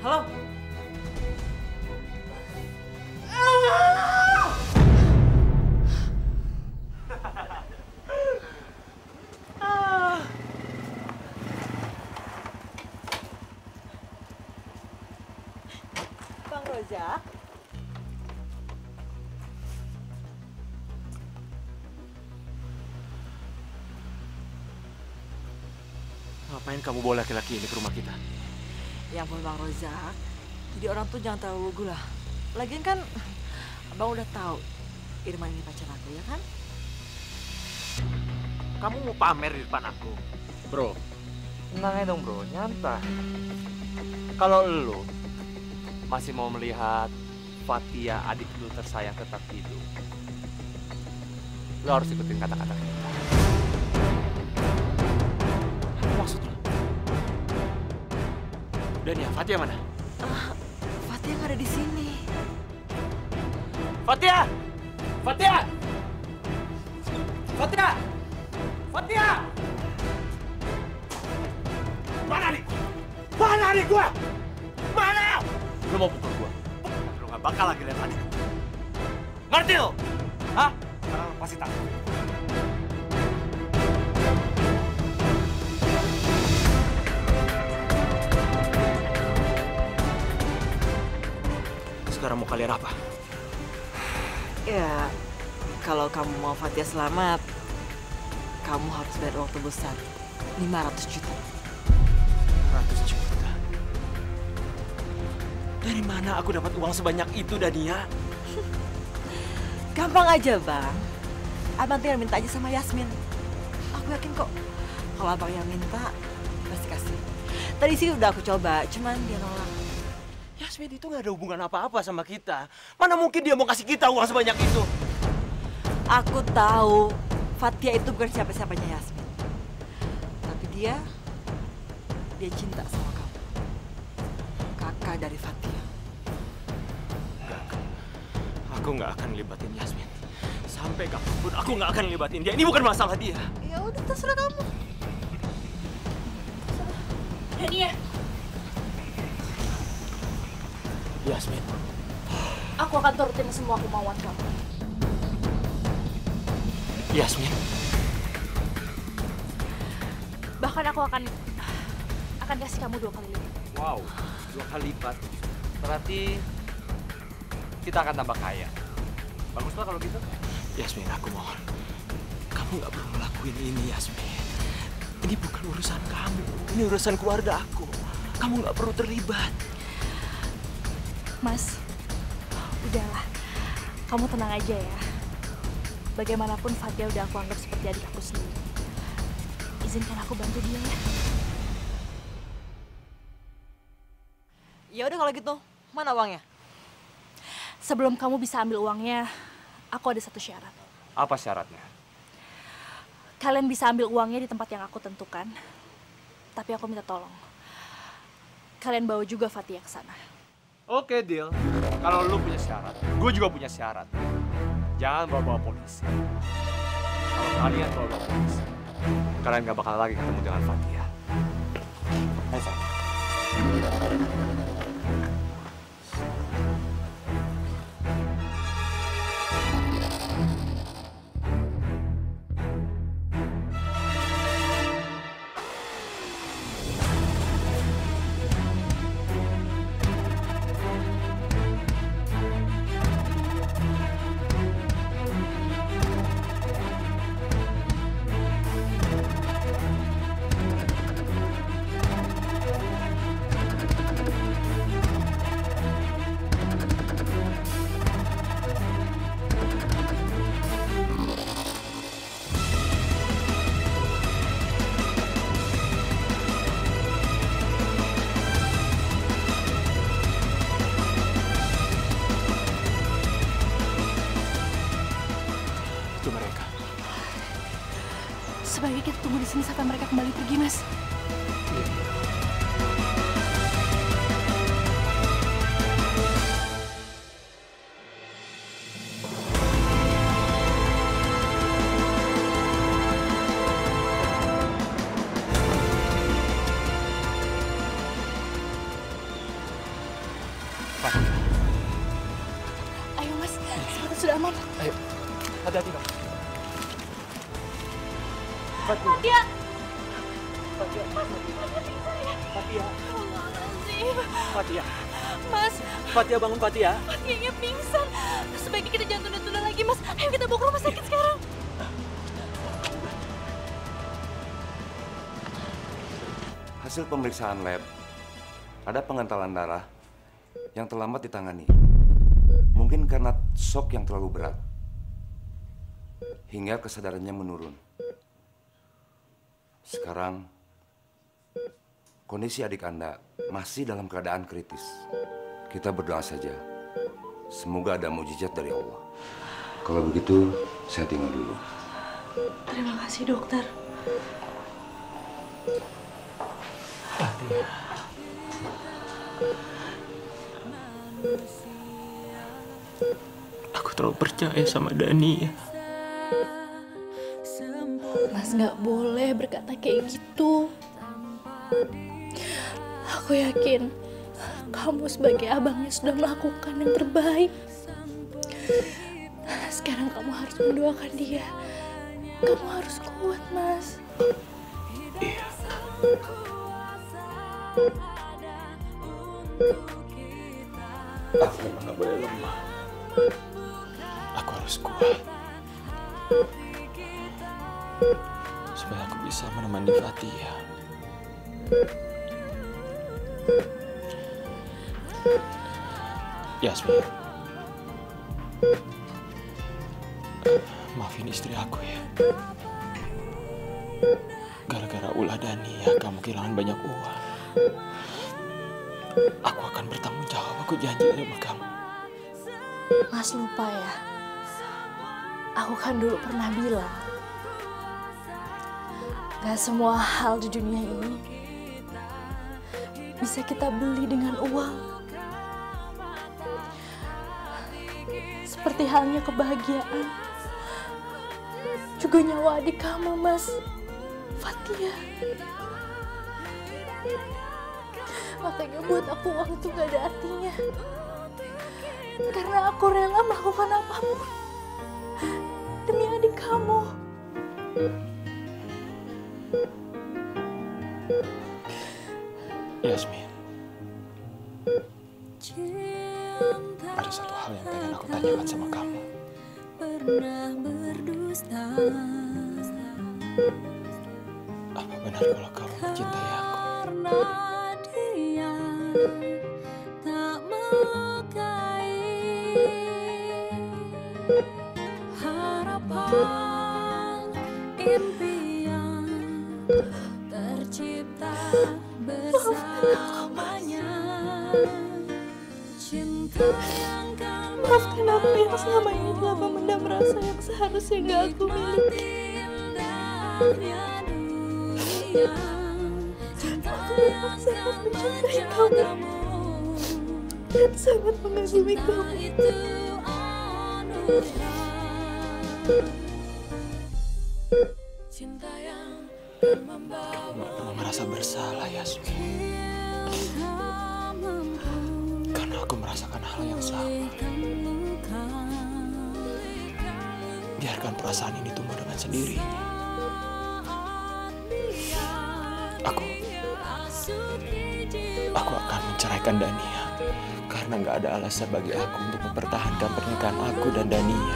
Halo? Bang Rozak? Ngapain kamu bawa laki-laki ini ke rumah kita? Ya ampun Bang Rozak. Jadi orang tuh jangan terlalu lugu lah. Lagian kan Abang udah tahu Irman ini pacar aku, ya kan? Kamu mau pamer di depan aku? Bro, tenang aja dong bro, nyantai. Kalau lu masih mau melihat Fatia, adik lu tersayang, tetap hidup, lu harus ikutin kata-kata kita. Apa maksud lu? Dania, Fatia mana? Fatia nggak ada di sini. Fatia! Fatia! Fatia! Fatia! Mana nih? Mana nih gua? Mana? Lu mau pukul gua? Lu gak bakal lagi lihat adik. Ngerti lu? Hah? Sekarang lu pasti takut. Sekarang mau kalian apa? Ya, kalau kamu mau Fatia selamat, kamu harus bayar uang tebusan 500 juta. 100 juta? Dari mana aku dapat uang sebanyak itu, Dania? Gampang aja, Bang. Abang tinggal minta aja sama Yasmin. Aku yakin kok, kalau Abang yang minta, pasti kasih. Tadi sih udah aku coba, cuman dia nolak. Yasmin itu gak ada hubungan apa-apa sama kita. Mana mungkin dia mau kasih kita uang sebanyak itu? Aku tahu Fatia itu bukan siapa-siapanya Yasmin. Tapi dia cinta sama kamu. Kakak dari Fatia. Enggak. Aku gak akan libatin Yasmin. Sampai kapanpun aku gak akan libatin dia. Ini bukan masalah dia. Ya udah, terserah kamu. Dania, Yasmin. aku akan turutin semua kemauan kamu. Yasmin. Bahkan aku akan kasih kamu 2 kali lipat. Wow, 2 kali lipat. Berarti kita akan tambah kaya. Baguslah kalau gitu. Yasmin, aku mohon. Kamu gak perlu ngelakuin ini, Yasmin. Ini bukan urusan kamu. Ini urusan keluarga aku. Kamu gak perlu terlibat. Mas, udahlah. Kamu tenang aja ya. Bagaimanapun Fatia udah aku anggap seperti adik aku sendiri. Izinkan aku bantu dia ya. Ya udah kalau gitu, mana uangnya? Sebelum kamu bisa ambil uangnya, aku ada satu syarat. Apa syaratnya? Kalian bisa ambil uangnya di tempat yang aku tentukan. Tapi aku minta tolong. Kalian bawa juga Fatia ke sana. Oke, deal. Kalau lu punya syarat, gue juga punya syarat. Jangan bawa-bawa polisi. Kalau kalian bawa-bawa polisi, kalian gak bakal lagi ketemu dengan Fatia. Ayo, sayang. Itu mereka. Sebaiknya kita tunggu di sini sampai mereka kembali pergi, Mas. Ayo, Mas. Sekarang sudah aman. Ayo, hati-hati dong. Fatia. Fatia. Fatia. Mas, Fatia, bangun Fatia. Fatianya pingsan. Sebaiknya kita jangan tunda-tunda lagi, Mas. Ayo kita bawa ke rumah sakit sekarang. Hasil pemeriksaan lab, ada pengentalan darah yang terlambat ditangani. Mungkin karena shock yang terlalu berat, hingga kesadarannya menurun. Sekarang, kondisi adik Anda masih dalam keadaan kritis. Kita berdoa saja, semoga ada mujizat dari Allah. Kalau begitu, saya tinggal dulu. Terima kasih, dokter. Aku terlalu percaya sama Dani ya. Mas nggak boleh berkata kayak gitu. Aku yakin kamu sebagai abangnya sudah melakukan yang terbaik. Sekarang kamu harus mendoakan dia. Kamu harus kuat, Mas. Iya. Aku memang gak boleh lemah. Aku harus kuat. Supaya aku bisa menemani Fatia. Yasmin. Maafin istri aku ya. Gara-gara ulah Dani ya kamu kehilangan banyak uang. Aku akan bertanggung jawab, aku janji sama kamu. Mas lupa ya. Aku kan dulu pernah bilang, gak semua hal di dunia ini bisa kita beli dengan uang. Seperti halnya kebahagiaan, juga nyawa adik kamu, Mas. Fatia. Makanya buat aku uang itu gak ada artinya. Karena aku rela melakukan apapun demi adik kamu. Yasmin, ada satu hal yang pengen aku tanyakan sama kamu. Apa benar kalau kamu mencintai aku? Tak melukai harapan impian tercipta bersamanya, cinta yang kan Maafkan aku yang selama ini telah memendam rasa yang seharusnya gak aku miliki. Dan sangat mengagumi kamu. Kamu gak perlu merasa bersalah, Yasmin. Karena aku merasakan hal yang sama. Biarkan perasaan ini tumbuh dengan sendirinya. Aku akan menceraikan Dania. Karena gak ada alasan bagi aku untuk mempertahankan pernikahan aku dan Dania.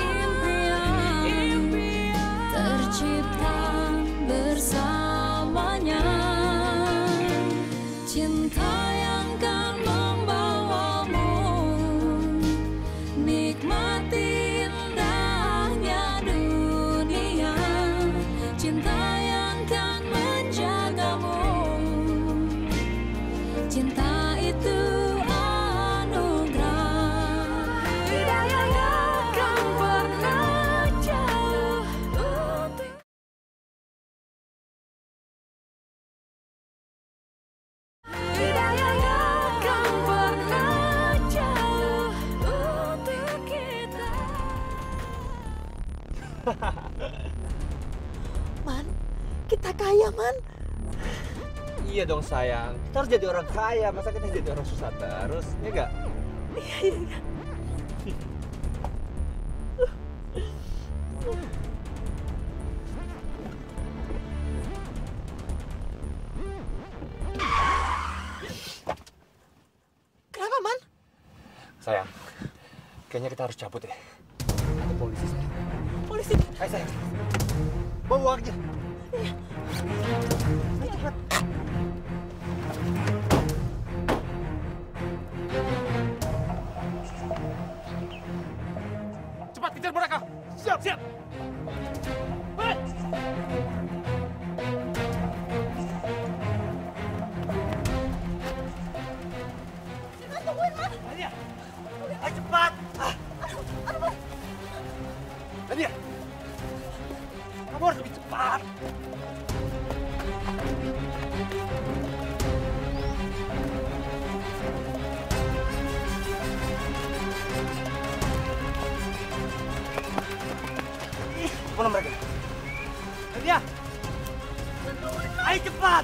Tercipta bersamanya, cinta yang kan membawamu nikmati indahnya dunia, cinta yang kan menjagamu, cinta itu anugerah, tidak yang akan pernah jauh. Tidak yang akan pernah jauh untuk kita. Man, kita kaya, Man. Iya dong sayang, kita harus jadi orang kaya, masa kita jadi orang susah terus, ya enggak? Iya. Kenapa, Man? Sayang, kayaknya kita harus cabut deh. Ada polisi sayang. Polisi. Ayo sayang, bawa aja. Cepat kejar mereka. Siap, siap. Baik. Tungguin, Man. Dania, ayo cepat. Dania, kamu harus lebih cepat. Mana mereka? Dania, ayo cepat.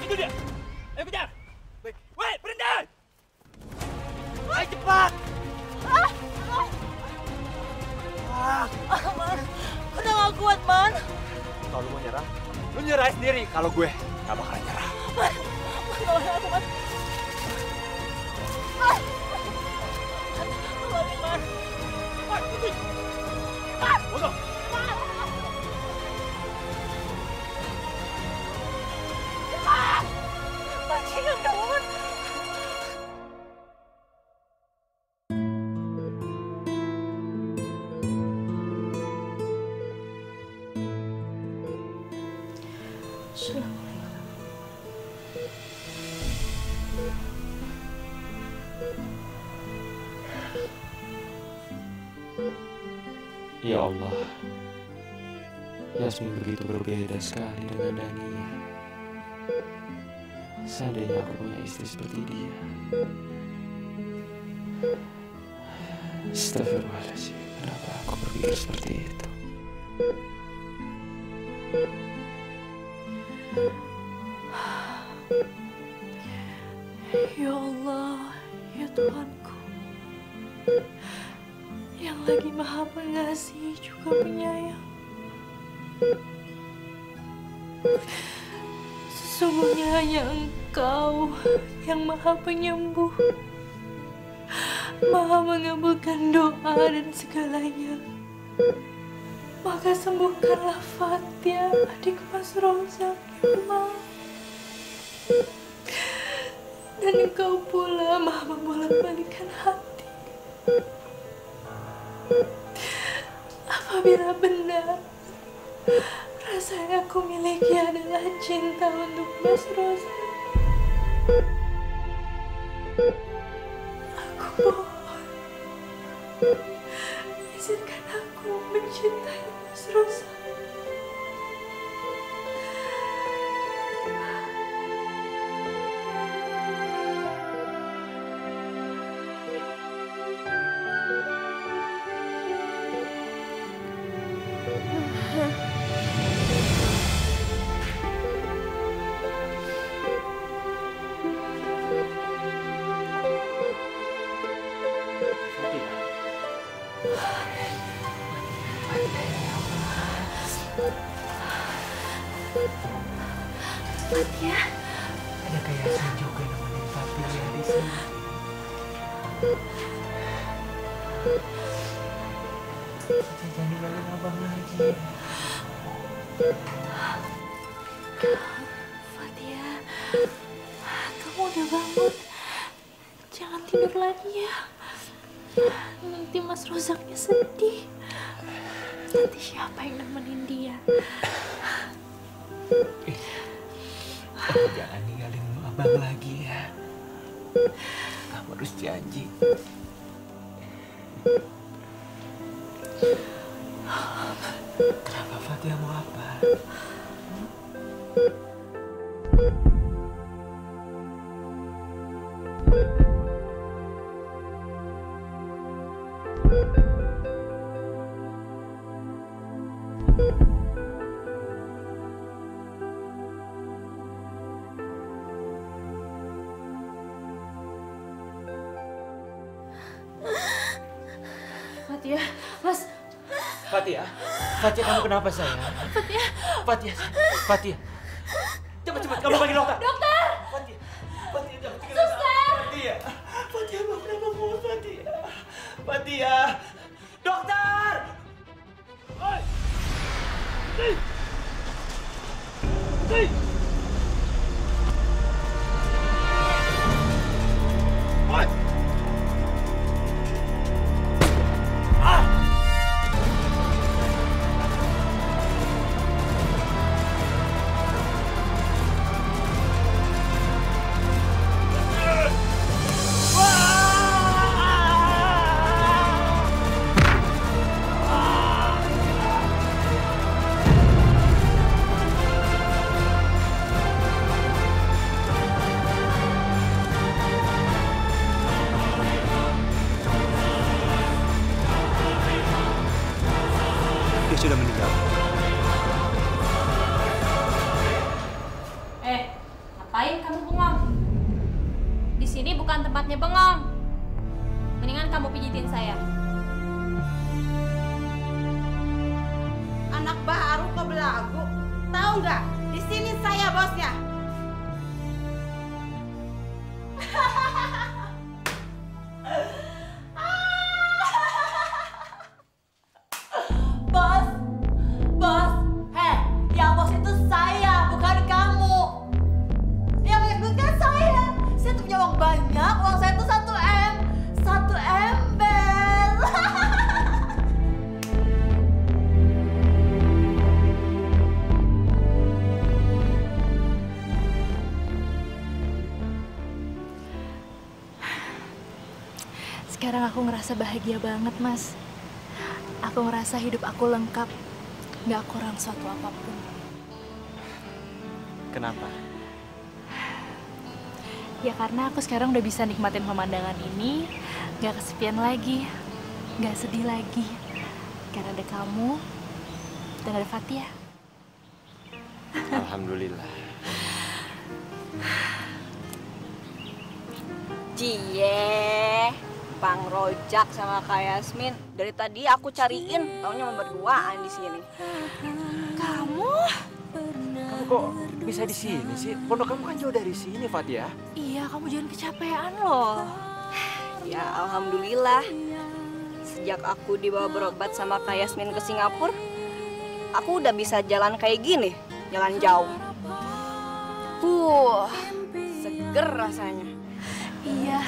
Itu dia. Ayo kejar. Baik. Wait, berhenti. Ayo cepat. Man, udah gak kuat, Man. Kalau lu mau nyerah, lu nyerah sendiri. Kalau gue gak bakalan nyerah. Man, tolongin aku, Man. Tolongin, Man. Bodoh. Bajingan kamu, Man. Ya Allah, Yasmin begitu berbeda sekali dengan Dania. Seandainya aku punya istri seperti dia. Astagfirullahaladzim, kenapa aku berpikir seperti itu? Ya Allah, ya Tuhanku, yang lagi maha pengasih juga penyayang. Sesungguhnya hanya Engkau yang maha penyembuh, maha mengabulkan doa dan segalanya. Maka sembuhkanlah Fatia, adik Mas Rozak, ya Allah. Dan Engkau pula maha membolak-balikan hati. Apabila benar rasa yang aku miliki adalah cinta untuk Mas Rozak, aku mohon izinkan aku Aku mencintai Mas Rosa. Fatia. Ada kayak Yasmin juga nemenin Fatia di sini. Fatia jangan ninggalin abang lagi. Fatia, kamu udah bangun. Jangan tidur lagi ya. Nanti Mas Rozaknya sedih. Nanti siapa yang nemenin dia? Jangan ninggalin abang lagi ya. Kamu harus janji. Kenapa Fatia mau apa? Fatia, Mas. Fatia, Fatia kamu kenapa sayang? Fatia. Fatia, Fatia. Cepat kamu panggil dokter. Dokter. Fatia, Fatia jangan tinggalin Suster. Fatia, Fatia kenapa mau Fatia? Fatia, dokter. Oi. Hei. Hei. Oi. Sudah meninggal. Ngapain kamu bengong? Di sini bukan tempatnya bengong. Mendingan kamu pijitin saya. Anak baru kok belagu. Tahu nggak? Di sini saya bosnya. Sekarang aku ngerasa bahagia banget, Mas. Aku ngerasa hidup aku lengkap. Gak kurang suatu apapun. Kenapa? Ya karena aku sekarang udah bisa nikmatin pemandangan ini. Gak kesepian lagi. Gak sedih lagi. Karena ada kamu dan ada Fatia. Alhamdulillah. Cie, Bang Rojak sama Kak Yasmin. Dari tadi aku cariin, taunya mau berduaan di sini. Kamu? Kamu kok bisa di sini sih? Pondok kamu kan jauh dari sini, Fatia. Iya, kamu jangan kecapean loh. Ya, alhamdulillah. Sejak aku dibawa berobat sama Kak Yasmin ke Singapura, aku udah bisa jalan kayak gini, jalan jauh. Seger rasanya. Iya,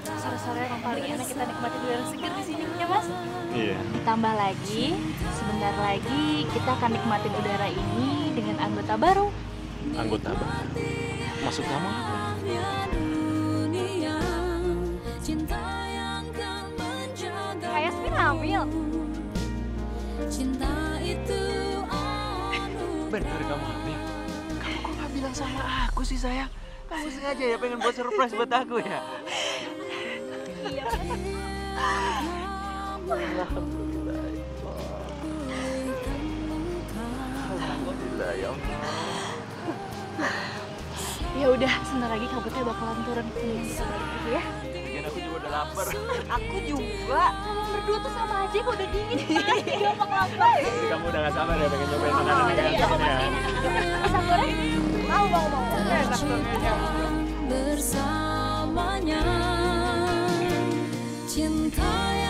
sore-sore yang paling enak kita nikmatin udara segar di sini, ya Mas? Iya. Ditambah lagi, sebentar lagi kita akan nikmatin udara ini dengan anggota baru. Anggota baru? Maksud kamu apa? Kak Yasmin hamil. cinta itu Bener kamu hamil? Kamu kok nggak bilang sama aku sih sayang? Kamu sengaja ya pengen buat surprise buat aku ya? Iya. Alhamdulillah. Alhamdulillah ya Allah. Ya udah, sebentar lagi kabutnya bakalan turun. Mending kita balik aja ya. Lagian aku juga udah lapar. Aku juga. Berdua tuh sama aja kok udah dingin. Gampang lapar. Jadi kamu udah gak sabar ya pengen nyobain makanan yang kayak gini ya? Pisang goreng? Mau. Enak dong kayaknya. bersamanya cinta yang